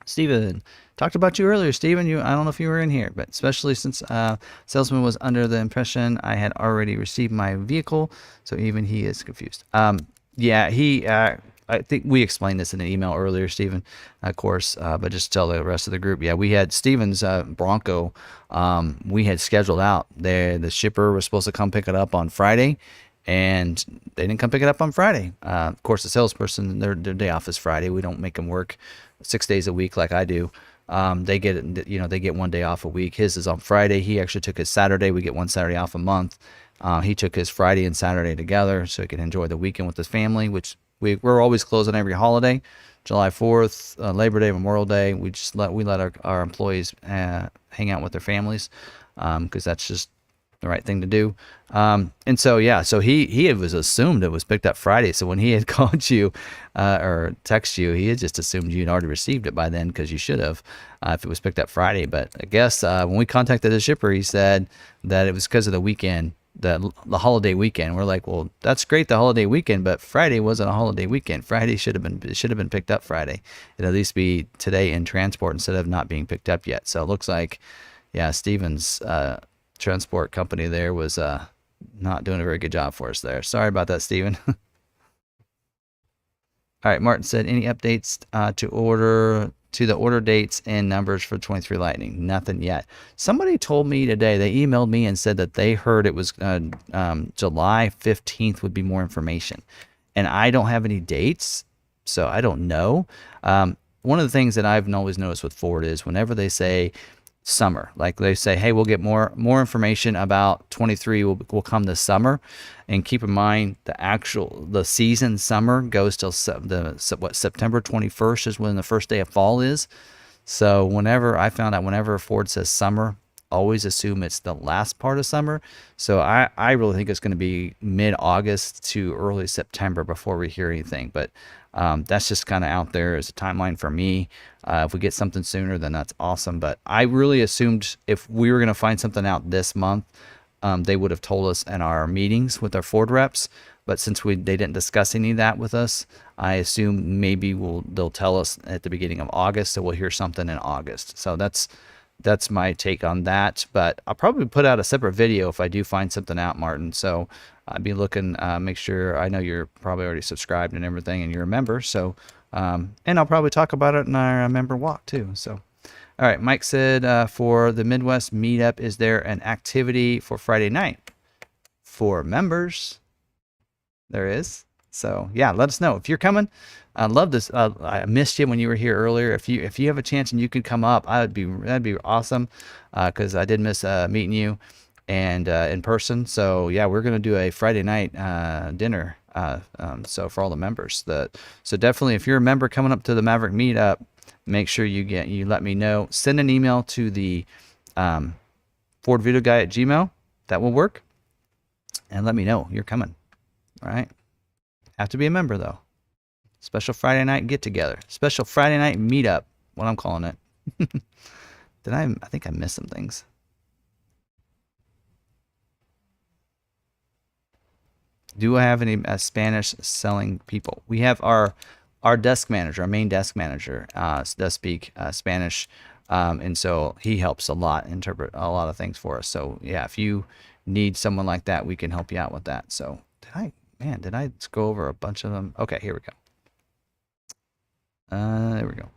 Steven, talked about you earlier. Steven, I don't know if you were in here, but especially since salesman was under the impression I had already received my vehicle, so even he is confused. Yeah, I think we explained this in an email earlier, Steven, of course, but just tell the rest of the group. Yeah, we had Steven's Bronco. We had scheduled out there. The shipper was supposed to come pick it up on Friday, and they didn't come pick it up on Friday. Of course, the salesperson, their day off is Friday. We don't make them work 6 days a week like I do. They get 1 day off a week. His is on Friday. He actually took his Saturday. We get one Saturday off a month. He took his Friday and Saturday together so he could enjoy the weekend with his family, which we're always closed on every holiday. July 4th, Labor Day, Memorial Day. We let our employees hang out with their families because that's just the right thing to do. And so, yeah, so he was assumed it was picked up Friday. So when he had called you or texted you, he had just assumed you'd already received it by then because you should have if it was picked up Friday. But I guess when we contacted the shipper, he said that it was because of the weekend, the holiday weekend. We're like, well, that's great, the holiday weekend, but Friday wasn't a holiday weekend. Friday should have been picked up Friday. It'd at least be today in transport instead of not being picked up yet. So it looks like, yeah, Steven's transport company there was not doing a very good job for us there. Sorry about that, Steven. All right, Martin said, any updates to the order dates and numbers for 23 Lightning? Nothing yet. Somebody told me today, they emailed me and said that they heard it was July 15th would be more information. And I don't have any dates, so I don't know. One of the things that I've always noticed with Ford is whenever they say summer, like they say, hey, we'll get more information about 23 will come this summer, and keep in mind the season summer goes till September 21st is when the first day of fall is. So whenever Ford says summer, always assume it's the last part of summer. So I really think it's going to be mid-August to early September before we hear anything. But that's just kind of out there as a timeline for me. If we get something sooner, then that's awesome. But I really assumed if we were going to find something out this month, they would have told us in our meetings with our Ford reps. But since they didn't discuss any of that with us, I assume maybe they'll tell us at the beginning of August, so we'll hear something in August. So that's my take on that. But I'll probably put out a separate video if I do find something out, Martin. So I'd be looking, make sure, I know you're probably already subscribed and everything, and you're a member. So, and I'll probably talk about it in our member walk too. So, all right, Mike said for the Midwest meetup, is there an activity for Friday night for members? There is. So yeah, let us know if you're coming. I love this. I missed you when you were here earlier. If you have a chance and you could come up, that'd be awesome. Because I did miss meeting you and in person. So yeah, we're gonna do a Friday night dinner. So for all the members, so definitely if you're a member coming up to the Maverick meetup, make sure you let me know. Send an email to the fordvideoguy@gmail. That will work. And let me know you're coming. All right. Have to be a member though. Special Friday night get together. Special Friday night meetup. What I'm calling it. I think I missed some things. Do I have any Spanish selling people? We have our desk manager, our main desk manager, does speak Spanish, and so he helps a lot, interpret a lot of things for us. So yeah, if you need someone like that, we can help you out with that. So did I go over a bunch of them? Okay, here we go. There we go.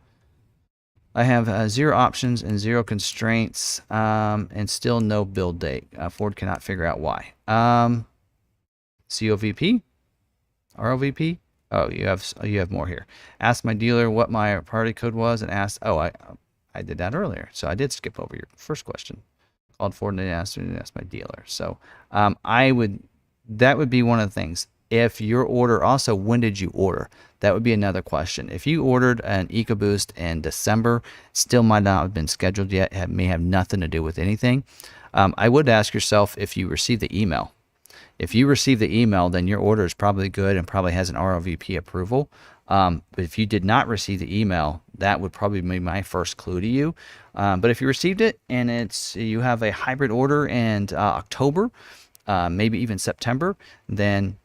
I have 0 options and 0 constraints, and still no build date. Ford cannot figure out why. COVP, ROVP. Oh, you have more here. Ask my dealer what my party code was, and asked. Oh, I did that earlier, so I did skip over your first question. Called Ford and asked my dealer. So that would be one of the things. If your order also, when did you order? That would be another question. If you ordered an EcoBoost in December, still might not have been scheduled yet, may have nothing to do with anything. I would ask yourself if you received the email. If you receive the email, then your order is probably good and probably has an ROVP approval. But if you did not receive the email, that would probably be my first clue to you. But if you received it and you have a hybrid order in October, maybe even September, then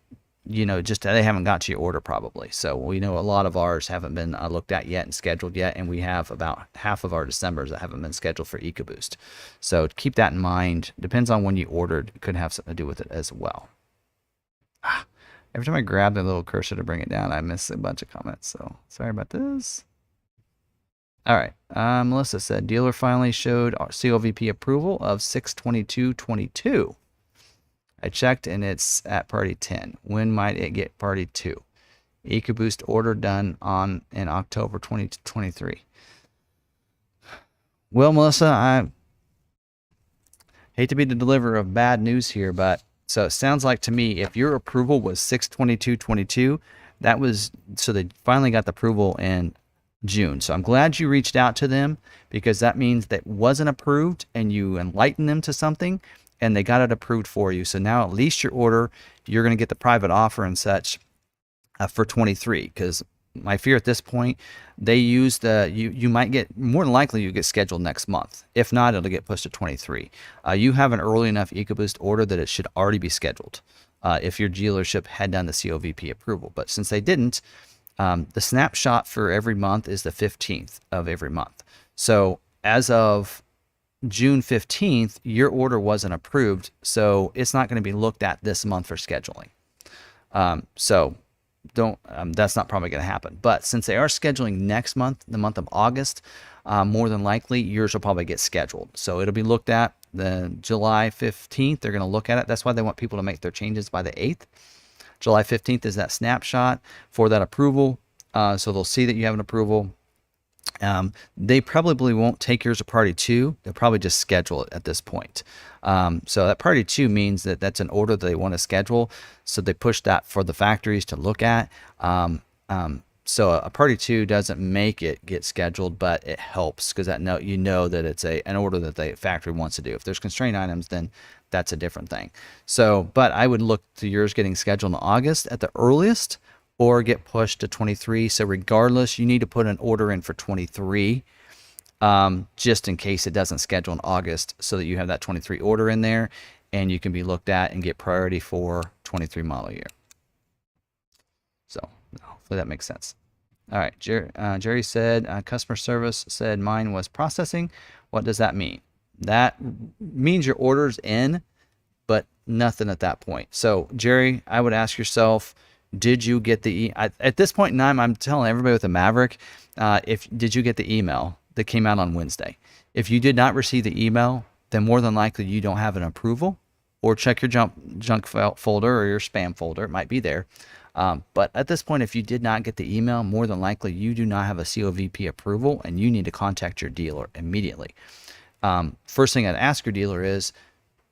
just they haven't got to your order probably. So we know a lot of ours haven't been looked at yet and scheduled yet, and we have about half of our Decembers that haven't been scheduled for EcoBoost. So keep that in mind. Depends on when you ordered. It could have something to do with it as well. Every time I grab the little cursor to bring it down, I miss a bunch of comments. So sorry about this. All right. Melissa said dealer finally showed COVP approval of 6/22/22. I checked and it's at party 10. When might it get party 2? EcoBoost order done in October 2023. Well, Melissa, I hate to be the deliverer of bad news here, but so it sounds like to me if your approval was 6/22/22, so they finally got the approval in June. So I'm glad you reached out to them, because that means that wasn't approved and you enlightened them to something and they got it approved for you. So now at least your order, you're going to get the private offer and such for 23, because my fear at this point, they use you might get, more than likely you get scheduled next month. If not, it'll get pushed to 23. You have an early enough EcoBoost order that it should already be scheduled if your dealership had done the COVP approval. But since they didn't, the snapshot for every month is the 15th of every month. So as of June 15th, your order wasn't approved, so it's not going to be looked at this month for scheduling. So that's not probably going to happen. But since they are scheduling next month, the month of August, more than likely yours will probably get scheduled. So it'll be looked at the July 15th. They're going to look at it. That's why they want people to make their changes by the 8th. July 15th is that snapshot for that approval. So they'll see that you have an approval. They probably won't take yours to party 2. They'll probably just schedule it at this point. So that party 2 means that that's an order that they want to schedule. So they push that for the factories to look at. So a party 2 doesn't make it get scheduled, but it helps because that you know that it's an order that the factory wants to do. If there's constrained items, then that's a different thing. So, but I would look to yours getting scheduled in August at the earliest, or get pushed to 23. So regardless, you need to put an order in for 23, just in case it doesn't schedule in August, so that you have that 23 order in there, and you can be looked at and get priority for 23 model year. So hopefully that makes sense. All right, Jerry said, customer service said mine was processing. What does that mean? That means your order's in, but nothing at that point. So Jerry, I would ask yourself, did you get the at this point in time, I'm telling everybody with a Maverick, did you get the email that came out on Wednesday? If you did not receive the email, then more than likely you don't have an approval, or check your junk folder or your spam folder. It might be there. But at this point, if you did not get the email, more than likely you do not have a COVP approval, and you need to contact your dealer immediately. First thing I'd ask your dealer is,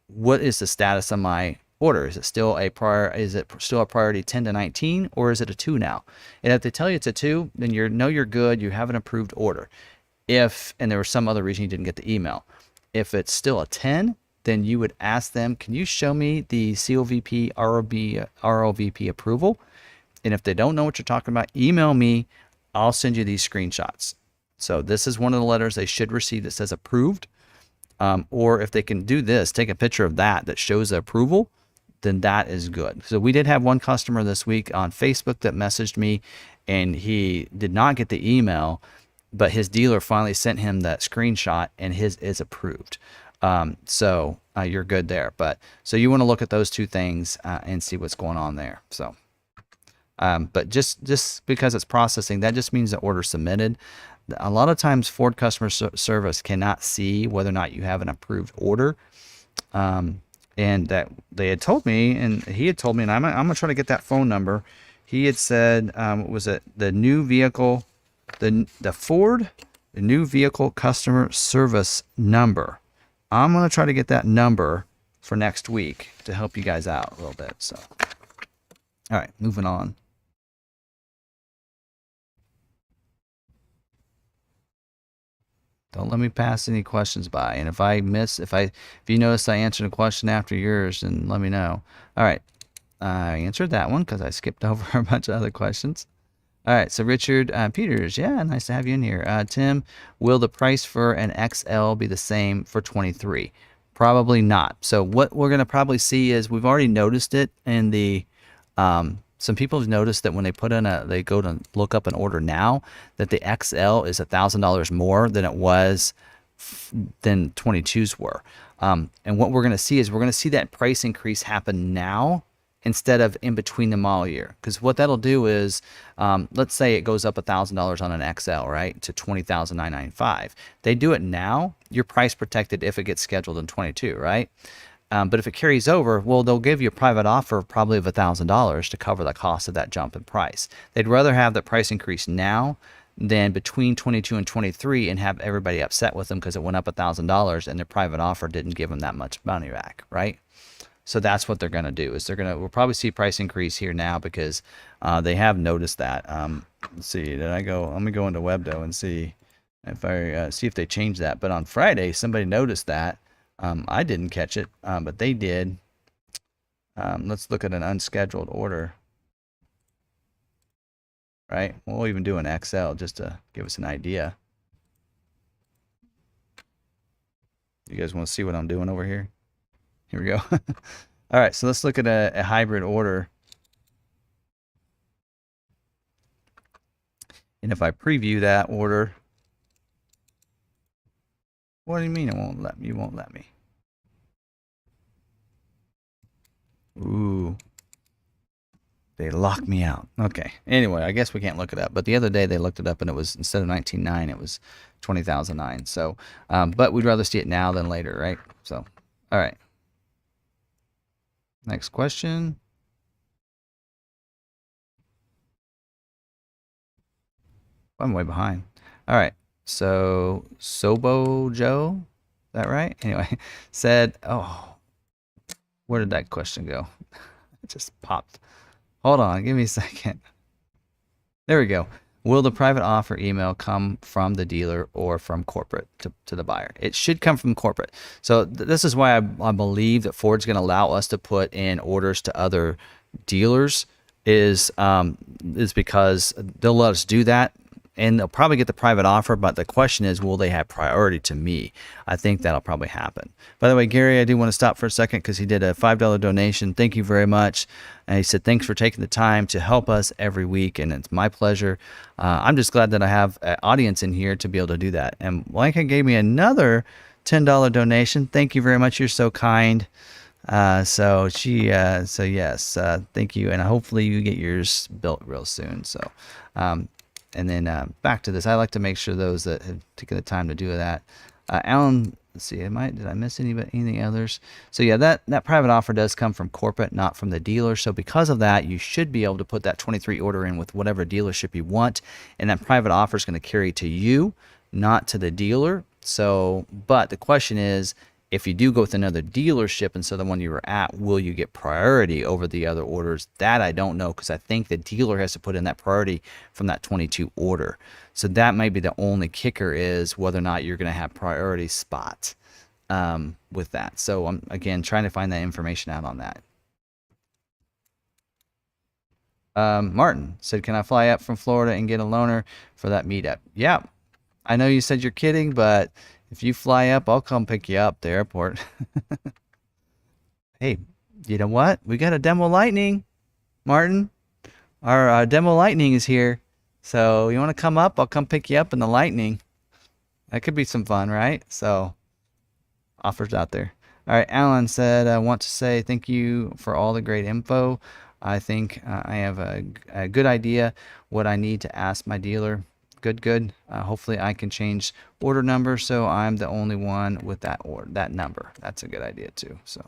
what is the status of my order? Is it still a priority 10 to 19, or is it a 2 now? And if they tell you it's a 2, then you're good. You have an approved order. And there was some other reason you didn't get the email, if it's still a 10, then you would ask them, can you show me the COVP ROVP approval? And if they don't know what you're talking about, email me. I'll send you these screenshots. So this is one of the letters they should receive that says approved. Or if they can do this, take a picture of that shows the approval, then that is good. So we did have one customer this week on Facebook that messaged me, and he did not get the email, but his dealer finally sent him that screenshot, and his is approved. So you're good there. So you want to look at those two things and see what's going on there. So, but just because it's processing, that just means the order submitted. A lot of times Ford customer service cannot see whether or not you have an approved order. And that they had told me, and he had told me, and I'm gonna try to get that phone number. He had said, was it the new vehicle, the Ford, the new vehicle customer service number? I'm going to try to get that number for next week to help you guys out a little bit. So, all right, moving on. Don't let me pass any questions by. And if you notice I answered a question after yours, then let me know. All right, I answered that one because I skipped over a bunch of other questions. All right, so Richard Peters, yeah, nice to have you in here. Tim, will the price for an XL be the same for 23? Probably not. So what we're going to probably see is, we've already noticed it in the, some people have noticed that when they they go to look up an order now, that the XL is $1,000 more than it was, than 22s were. And what we're going to see is, we're going to see that price increase happen now, instead of in between the model year. Because what that'll do is, let's say it goes up $1,000 on an XL, right, to $20,995. They do it now, you're price protected if it gets scheduled in 22, right? But if it carries over, well, they'll give you a private offer probably of $1,000 to cover the cost of that jump in price. They'd rather have the price increase now than between 22 and 23 and have everybody upset with them because it went up $1,000 and their private offer didn't give them that much money back, right? So that's what they're going to do, is we'll probably see price increase here now, because they have noticed that. Let's see, let me go into Webdo and see if they changed that. But on Friday, somebody noticed that. I didn't catch it, but they did. Let's look at an unscheduled order. Right? We'll even do an XL just to give us an idea. You guys want to see what I'm doing over here? Here we go. All right, so let's look at a hybrid order. And if I preview that order, what do you mean it won't let me? You won't let me. Ooh. They locked me out. Okay. Anyway, I guess we can't look it up. But the other day they looked it up, and it was, instead of 19.9, it was 20,009. So, but we'd rather see it now than later, right? So, all right. Next question. I'm way behind. All right. So, Sobo Joe, is that right? Anyway, said, oh, where did that question go? It just popped. Hold on, give me a second. There we go. Will the private offer email come from the dealer or from corporate to the buyer? It should come from corporate. So this is why I believe that Ford's going to allow us to put in orders to other dealers is because they'll let us do that. And they'll probably get the private offer, but the question is, will they have priority to me? I think that'll probably happen. By the way, Gary, I do want to stop for a second because he did a $5 donation. Thank you very much. And he said, thanks for taking the time to help us every week, and it's my pleasure. I'm just glad that I have an audience in here to be able to do that. And Blanca gave me another $10 donation. Thank you very much. You're so kind. So yes, thank you. And hopefully you get yours built real soon. So, and then back to this, I like to make sure those that have taken the time to do that. Alan, let's see, did I miss anything others? So yeah, that private offer does come from corporate, not from the dealer. So because of that, you should be able to put that 23 order in with whatever dealership you want, and that private offer is going to carry to you, not to the dealer. So, but the question is, if you do go with another dealership instead of the one you were at, will you get priority over the other orders? That I don't know, because I think the dealer has to put in that priority from that 22 order. So that might be the only kicker, is whether or not you're going to have priority spot with that. So I'm, again, trying to find that information out on that. Martin said, can I fly up from Florida and get a loaner for that meetup? Yeah, I know you said you're kidding, but if you fly up, I'll come pick you up at the airport. Hey, you know what? We got a demo lightning, Martin. Our demo lightning is here. So you want to come up? I'll come pick you up in the lightning. That could be some fun, right? So offers out there. All right, Alan said, I want to say thank you for all the great info. I think I have a good idea what I need to ask my dealer. Good. Hopefully I can change order number so I'm the only one with that number. That's a good idea too. So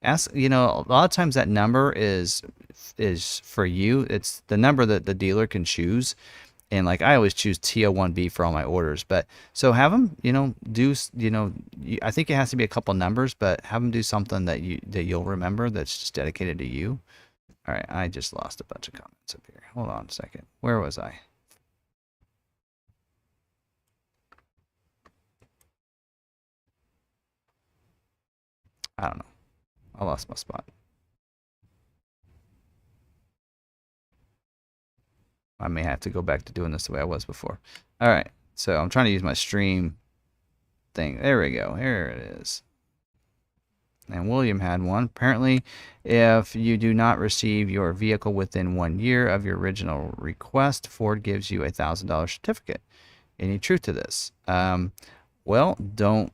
ask, a lot of times that number is for you. It's the number that the dealer can choose. And like I always choose TO1B for all my orders, but so have them, do, I think it has to be a couple numbers, but have them do something that you'll remember that's just dedicated to you. All right. I just lost a bunch of comments up here. Hold on a second. Where was I? I don't know. I lost my spot. I may have to go back to doing this the way I was before. All right. So I'm trying to use my stream thing. There we go. Here it is. And William had one. Apparently, if you do not receive your vehicle within 1 year of your original request, Ford gives you a $1,000 certificate. Any truth to this? Well, don't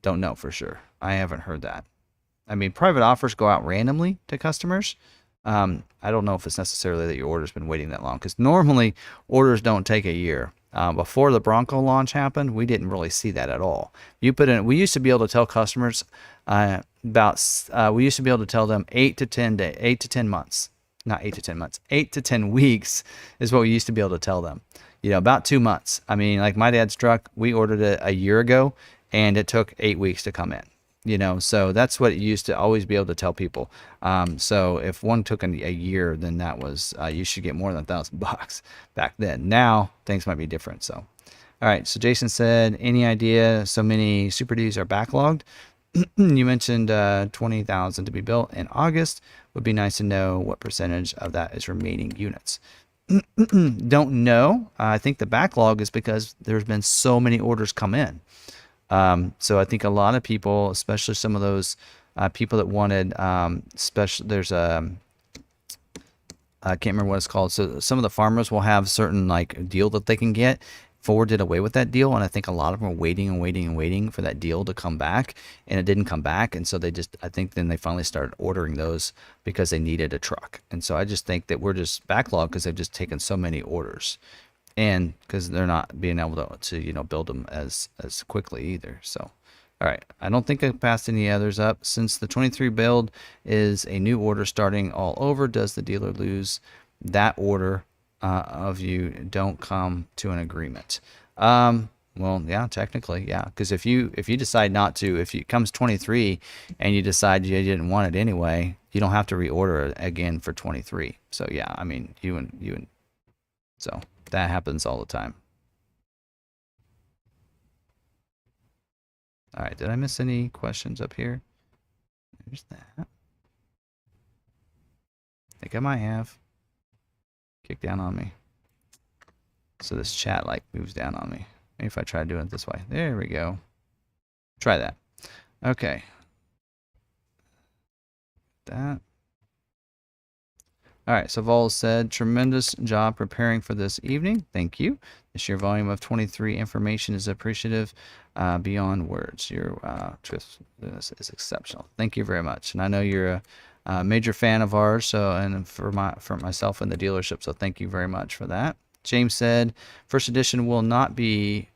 know for sure. I haven't heard that. I mean, private offers go out randomly to customers. I don't know if it's necessarily that your order's been waiting that long, because normally orders don't take a year. Before the Bronco launch happened, we didn't really see that at all. We used to be able to tell customers we used to be able to tell them 8 to 10 months, not 8 to 10 months, 8 to 10 weeks is what we used to be able to tell them. About 2 months. I mean, like my dad's truck, we ordered it a year ago, and it took 8 weeks to come in. So that's what it used to always be able to tell people. So if one took a year, then that was, you should get more than $1,000 back then. Now things might be different. So, all right. So Jason said, any idea so many Super Ds are backlogged? You mentioned 20,000 to be built in August. Would be nice to know what percentage of that is remaining units. Don't know. I think the backlog is because there's been so many orders come in. So I think a lot of people, especially some of those people that wanted there's a, I can't remember what it's called. So some of the farmers will have certain like deal that they can get. Ford did away with that deal, and I think a lot of them are waiting for that deal to come back, and it didn't come back, and so I think then they finally started ordering those because they needed a truck. And so I just think that we're just backlogged because they've just taken so many orders. And because they're not being able to build them as quickly either. So, all right, I don't think I passed any others up. Since the 23 build is a new order starting all over, does the dealer lose that order of you don't come to an agreement? Well, yeah, technically, yeah. Because if you decide not to, if it comes 23 and you decide you didn't want it anyway, you don't have to reorder it again for 23. So yeah, I mean, so. That happens all the time. All right, did I miss any questions up here? There's that. I think I might have. Kick down on me. So this chat like moves down on me. Maybe if I try doing it this way. There we go. Try that. Okay. That. All right, so Vol said, tremendous job preparing for this evening. Thank you. The sheer volume of 23 information is appreciative beyond words. Your truthfulness is exceptional. Thank you very much. And I know you're a major fan of ours, so and for myself and the dealership, so thank you very much for that. James said, first edition will not be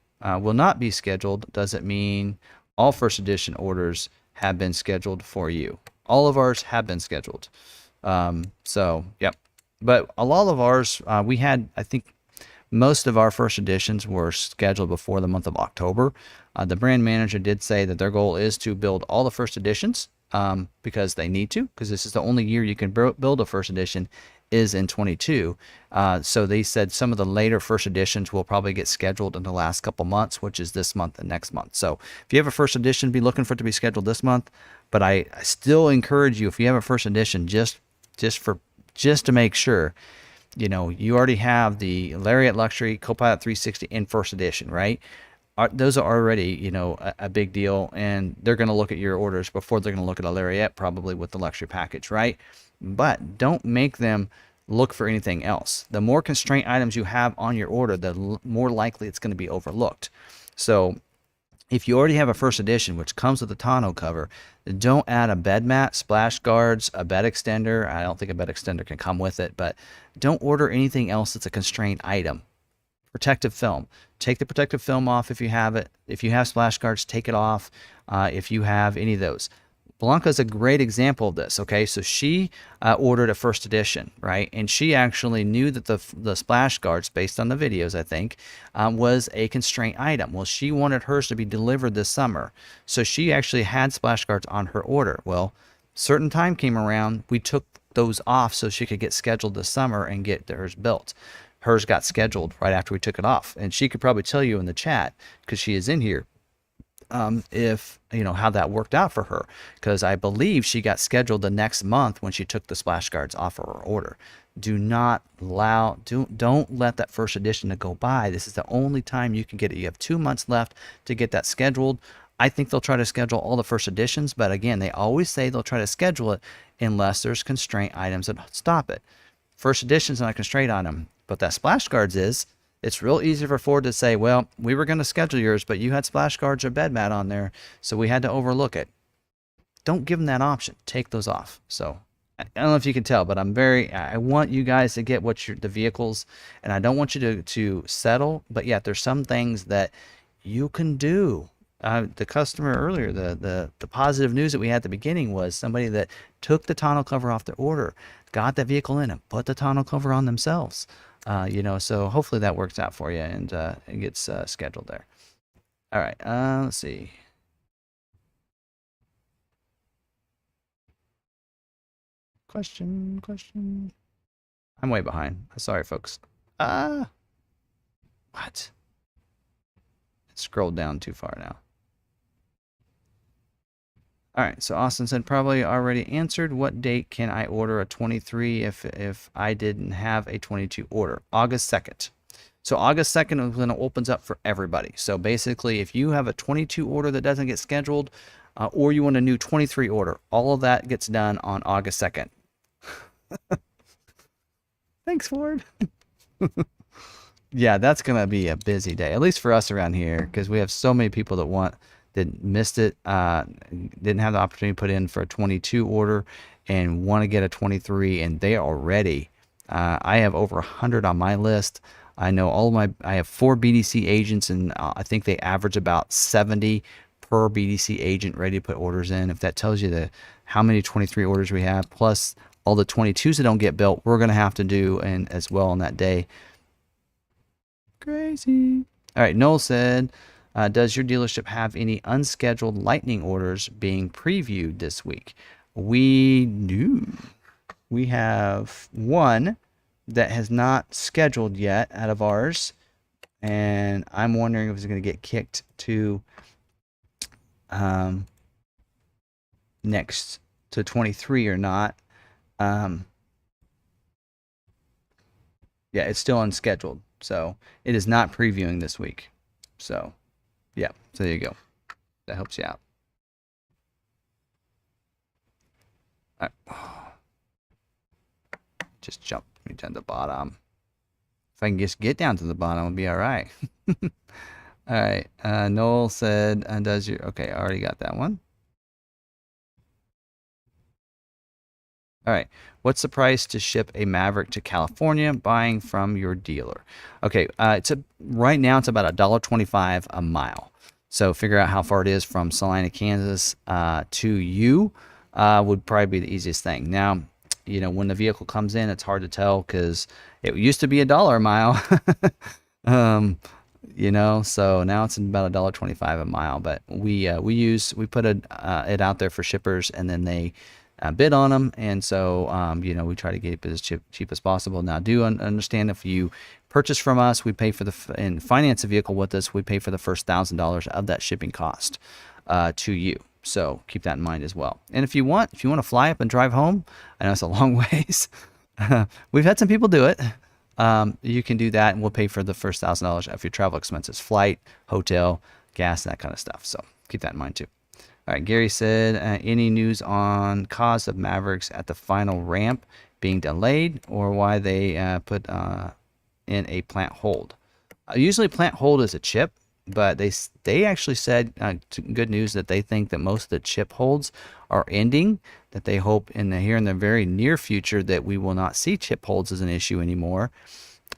scheduled. Does it mean all first edition orders have been scheduled for you? All of ours have been scheduled. So, yep. But a lot of ours, we had, I think, most of our first editions were scheduled before the month of October. The brand manager did say that their goal is to build all the first editions because they need to, because this is the only year you can build a first edition is in 22. So they said some of the later first editions will probably get scheduled in the last couple months, which is this month and next month. So if you have a first edition, be looking for it to be scheduled this month. But I still encourage you, if you have a first edition, just to make sure, you know, you already have the Lariat Luxury, Copilot 360 in first edition, right? Those are already, you know, a big deal, and they're going to look at your orders before they're going to look at a Lariat, probably with the luxury package, right? But don't make them look for anything else. The more constraint items you have on your order, the more likely it's going to be overlooked. So if you already have a first edition, which comes with a tonneau cover, don't add a bed mat, splash guards, a bed extender. I don't think a bed extender can come with it, but don't order anything else that's a constrained item. Protective film. Take the protective film off if you have it. If you have splash guards, take it off if you have any of those. Blanca's a great example of this, okay? So she ordered a first edition, right? And she actually knew that the splash guards, based on the videos, I think, was a constraint item. Well, she wanted hers to be delivered this summer. So she actually had splash guards on her order. Well, certain time came around, we took those off so she could get scheduled this summer and get hers built. Hers got scheduled right after we took it off. And she could probably tell you in the chat, because she is in here, if you know how that worked out for her, because I believe she got scheduled the next month when she took the splash guards off of her order. Don't let that first edition to go by. This is the only time you can get it. You have 2 months left to get that scheduled. I think they'll try to schedule all the first editions, but again, they always say they'll try to schedule it unless there's constraint items that stop it. First edition's not a constraint item, but that splash guards is. It's real easy for Ford to say, well, we were going to schedule yours, but you had splash guards or bed mat on there, so we had to overlook it. Don't give them that option. Take those off. So I don't know if you can tell, but I want you guys to get the vehicles, and I don't want you to settle, but yet there's some things that you can do. The customer earlier, the positive news that we had at the beginning was somebody that took the tonneau cover off their order, got that vehicle in and put the tonneau cover on themselves. You know, so hopefully that works out for you and it gets scheduled there. All right, let's see. Question. I'm way behind. Sorry, folks. What? I scrolled down too far now. All right, so Austin said, probably already answered. What date can I order a 23 if I didn't have a 22 order? August 2nd. So August 2nd is when it opens up for everybody. So basically, if you have a 22 order that doesn't get scheduled, or you want a new 23 order, all of that gets done on August 2nd. Thanks, Ford. Yeah, that's going to be a busy day, at least for us around here, because we have so many people that missed it, didn't have the opportunity to put in for a 22 order and want to get a 23, and they are ready. I have over 100 on my list. I know I have 4 BDC agents, and I think they average about 70 per BDC agent ready to put orders in. If that tells you how many 23 orders we have, plus all the 22s that don't get built, we're going to have to do and as well on that day. Crazy. All right, Noel said, does your dealership have any unscheduled lightning orders being previewed this week? We do. We have one that has not scheduled yet out of ours, and I'm wondering if it's going to get kicked to next to 23 or not. Yeah, it's still unscheduled, so it is not previewing this week. So yeah, so there you go. That helps you out. All right. Just jump me down to the bottom. If I can just get down to the bottom, it'll be all right. All right. Noel said, does your... Okay, I already got that one. All right. What's the price to ship a Maverick to California buying from your dealer? Okay, right now it's about $1.25 a mile. So figure out how far it is from Salina, Kansas to you would probably be the easiest thing. Now, you know, when the vehicle comes in, it's hard to tell because it used to be $1 a mile. You know, so now it's about $1.25 a mile. But we put it out there for shippers, and then they bid on them, and so you know, we try to get it as cheap as possible. Now, do understand if you purchase from us, we pay for and finance a vehicle with us, we pay for the first $1,000 of that shipping cost to you. So keep that in mind as well. And if you want to fly up and drive home, I know it's a long ways. We've had some people do it. You can do that, and we'll pay for the first $1,000 of your travel expenses, flight, hotel, gas, that kind of stuff. So keep that in mind too. All right, Gary said, any news on cause of Mavericks at the final ramp being delayed, or why they put in a plant hold? Usually plant hold is a chip, but they actually said good news that they think that most of the chip holds are ending, that they hope here in the very near future that we will not see chip holds as an issue anymore,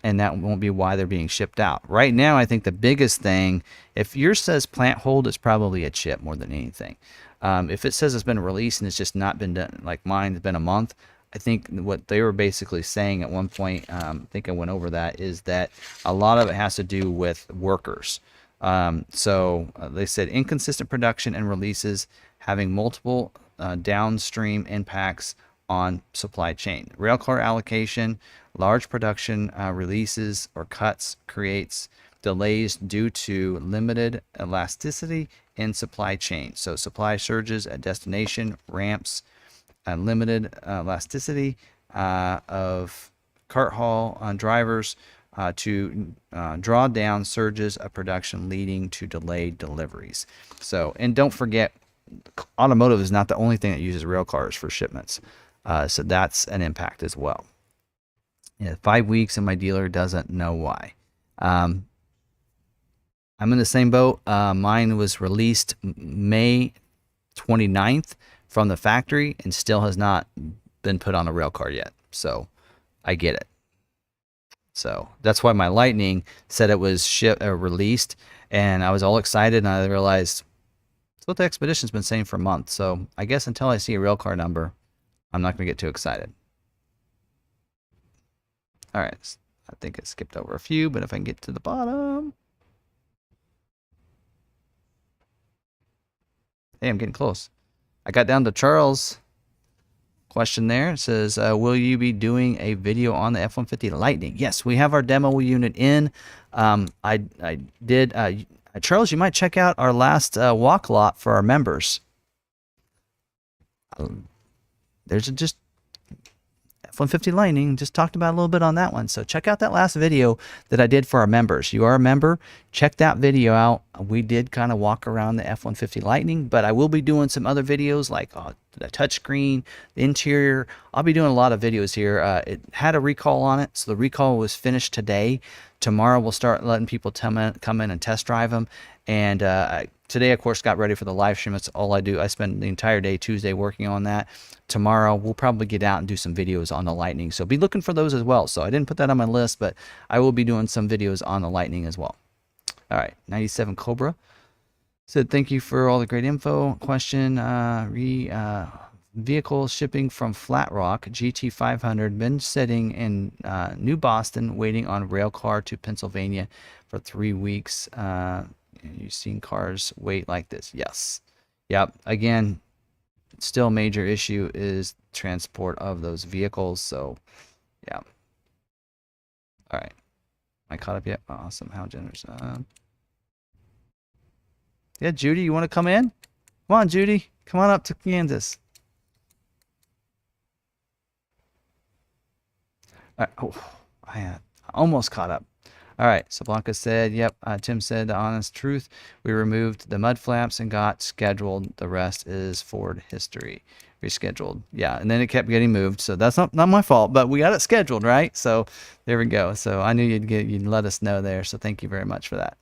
and that won't be why they're being shipped out. Right now, I think the biggest thing, if yours says plant hold, it's probably a chip more than anything. If it says it's been released and it's just not been done, like mine, it's been a month, I think what they were basically saying at one point, I think I went over that, is that a lot of it has to do with workers. So they said inconsistent production and releases having multiple downstream impacts on supply chain. Railcar allocation, large production releases or cuts creates delays due to limited elasticity in supply chain. So supply surges at destination, ramps, limited elasticity of cart haul drivers to draw down surges of production, leading to delayed deliveries. So, and don't forget, automotive is not the only thing that uses rail cars for shipments. So that's an impact as well. Yeah, 5 weeks and my dealer doesn't know why. I'm in the same boat. Mine was released May 29th from the factory and still has not been put on a rail car yet. So I get it. So that's why my Lightning said it was released, and I was all excited, and I realized it's what the Expedition's been saying for months. So I guess until I see a rail car number, I'm not going to get too excited. All right, I think I skipped over a few, but if I can get to the bottom. Hey, I'm getting close. I got down to Charles' question there. It says, will you be doing a video on the F-150 Lightning? Yes, we have our demo unit in. I did. Charles, you might check out our last walk lot for our members. There's just F-150 Lightning, just talked about a little bit on that one. So check out that last video that I did for our members. You are a member, check that video out. We did kind of walk around the F-150 Lightning, but I will be doing some other videos like the touchscreen, the interior. I'll be doing a lot of videos here. It had a recall on it, so the recall was finished today. Tomorrow we'll start letting people come in and test drive them. And today, of course, got ready for the live stream. That's all I do. I spend the entire day Tuesday working on that. Tomorrow, we'll probably get out and do some videos on the Lightning. So be looking for those as well. So I didn't put that on my list, but I will be doing some videos on the Lightning as well. All right, 97 Cobra said, thank you for all the great info. Question, vehicle shipping from Flat Rock, GT500, been sitting in New Boston waiting on rail car to Pennsylvania for 3 weeks. You've seen cars wait like this. Yes. Yep. Again, still a major issue is transport of those vehicles. So, yeah. All right. Am I caught up yet? Awesome. How generous. Yeah, Judy, you want to come in? Come on, Judy. Come on up to Kansas. All right. Oh, I almost caught up. All right. So Blanca said, yep. Tim said the honest truth. We removed the mud flaps and got scheduled. The rest is Ford history. Rescheduled. Yeah. And then it kept getting moved. So that's not my fault, but we got it scheduled, right? So there we go. So I knew you'd let us know there. So thank you very much for that.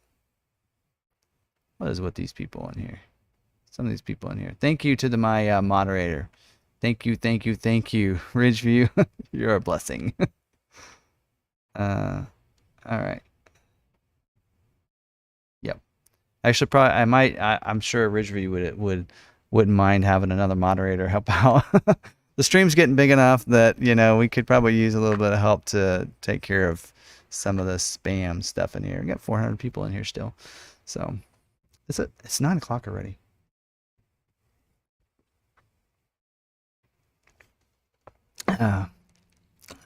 What is with these people in here? Some of these people in here. Thank you to my moderator. Thank you, thank you, thank you. Ridgeview, you're a blessing. All right. Yep. Actually, probably I'm sure Ridgeview wouldn't mind having another moderator help out. The stream's getting big enough that we could probably use a little bit of help to take care of some of the spam stuff in here. We got 400 people in here still, so it's 9 o'clock already.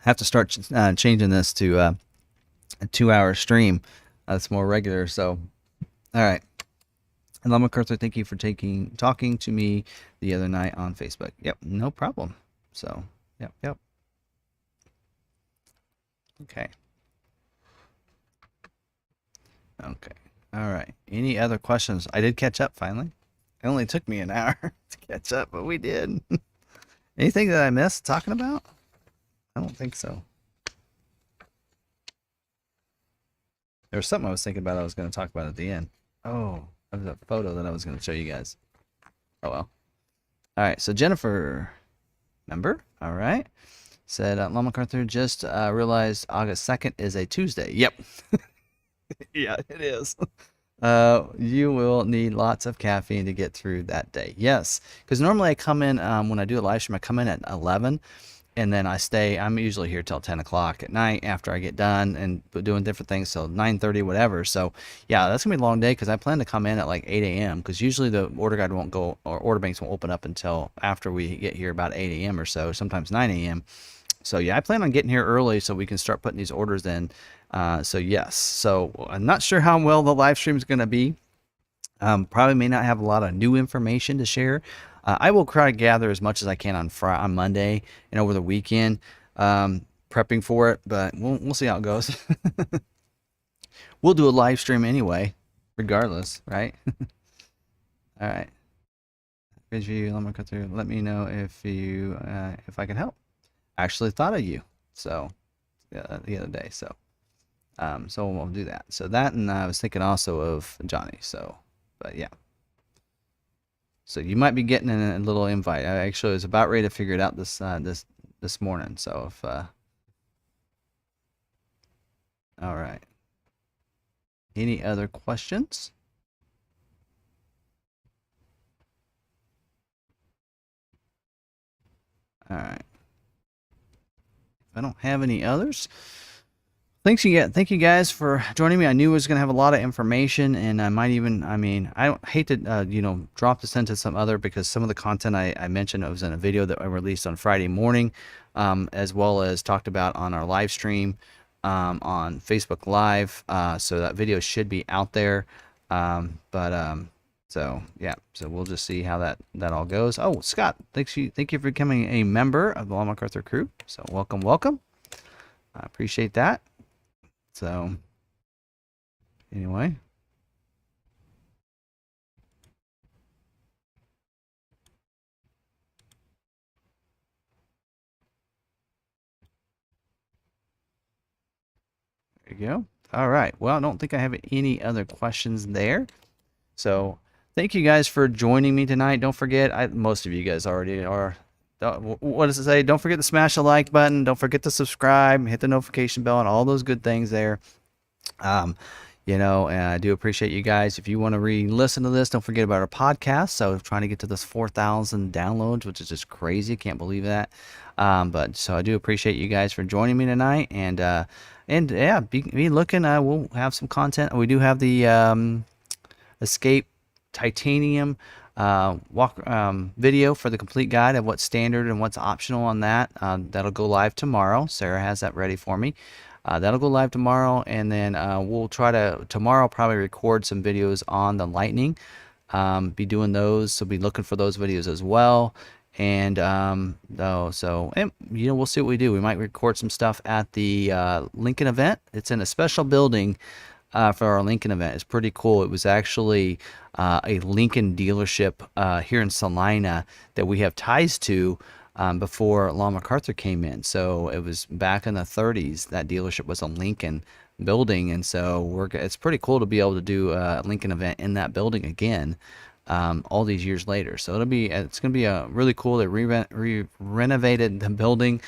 Have to start changing this to a 2-hour stream. That's more regular. So, all right. And McArthur, thank you for talking to me the other night on Facebook. Yep, no problem. So, yep. Okay. All right. Any other questions? I did catch up finally. It only took me an hour to catch up, but we did. Anything that I missed talking about? I don't think so. There was something I was thinking about I was going to talk about at the end. Oh, that was a photo that I was going to show you guys. Oh, well. All right, so Jennifer, member, all right, said, McArthur just realized August 2nd is a Tuesday. Yep. Yeah, it is. You will need lots of caffeine to get through that day. Yes, because normally I come in, when I do a live stream, I come in at 11. And then I'm usually here till 10 o'clock at night after I get done and doing different things, so 9:30, whatever. So, yeah, that's going to be a long day because I plan to come in at like 8 a.m. because usually the order guide won't go, or order banks won't open up until after we get here about 8 a.m. or so, sometimes 9 a.m. So, yeah, I plan on getting here early so we can start putting these orders in. So, yes. So, I'm not sure how well the live stream is going to be. Probably may not have a lot of new information to share. I will try to gather as much as I can on Monday and over the weekend, prepping for it, but we'll see how it goes. We'll do a live stream anyway, regardless, right? All right. Let me know if I can help. I actually thought of you, so the other day, so we'll do that. So that, and I was thinking also of Johnny. So, but yeah. So you might be getting a little invite. I actually was about ready to figure it out this morning. So if all right. Any other questions? All right. If I don't have any others, thank you guys for joining me. I knew I was going to have a lot of information, and I might even, I don't hate to, drop this into some other, because some of the content I mentioned, it was in a video that I released on Friday morning, as well as talked about on our live stream on Facebook Live. So that video should be out there. So yeah, so we'll just see how that all goes. Oh, Scott, thank you for becoming a member of the McArthur crew. So welcome. I appreciate that. So anyway, there you go. All right. Well, I don't think I have any other questions there. So thank you guys for joining me tonight. Don't forget, most of you guys already are. What does it say? Don't forget to smash the like button. Don't forget to subscribe, hit the notification bell, and all those good things there. And I do appreciate you guys. If you want to re-listen to this, don't forget about our podcast. So trying to get to this 4,000 downloads, which is just crazy. Can't believe that. But so I do appreciate you guys for joining me tonight. And yeah, be looking. We'll have some content. We do have the Escape Titanium video for the complete guide of what's standard and what's optional on that. That'll go live tomorrow. Sarah has that ready for me. That'll go live tomorrow, and then we'll try to tomorrow probably record some videos on the Lightning. Be doing those, so be looking for those videos as well. And we'll see what we do. We might record some stuff at the Lincoln event. It's in a special building for our Lincoln event. It's pretty cool. It was actually a Lincoln dealership here in Salina that we have ties to before McArthur came in. So it was back in the 30s. That dealership was a Lincoln building, and so it's pretty cool to be able to do a Lincoln event in that building again. All these years later, so it's gonna be a really cool. They renovated the building,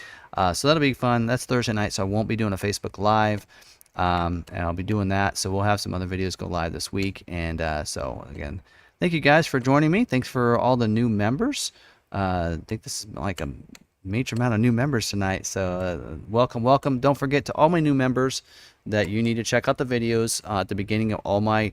so that'll be fun. That's Thursday night, so I won't be doing a Facebook Live, and I'll be doing that. So we'll have some other videos go live this week. And so again, thank you guys for joining me. Thanks for all the new members. I think this is like a major amount of new members tonight, so welcome. Don't forget to all my new members that you need to check out the videos at the beginning of all my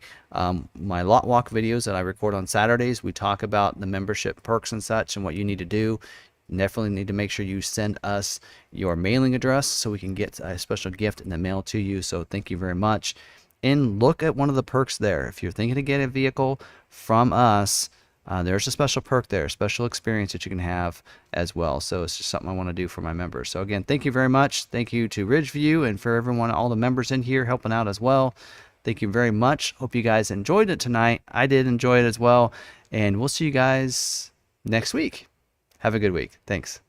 my lot walk videos that I record on Saturdays. We talk about the membership perks and such and what you need to do. You definitely need to make sure you send us your mailing address so we can get a special gift in the mail to you. So thank you very much. And look at one of the perks there. If you're thinking to get a vehicle from us, there's a special perk there, special experience that you can have as well. So it's just something I want to do for my members. So again, thank you very much. Thank you to Ridgeview and for everyone, all the members in here helping out as well. Thank you very much. Hope you guys enjoyed it tonight. I did enjoy it as well. And we'll see you guys next week. Have a good week. Thanks.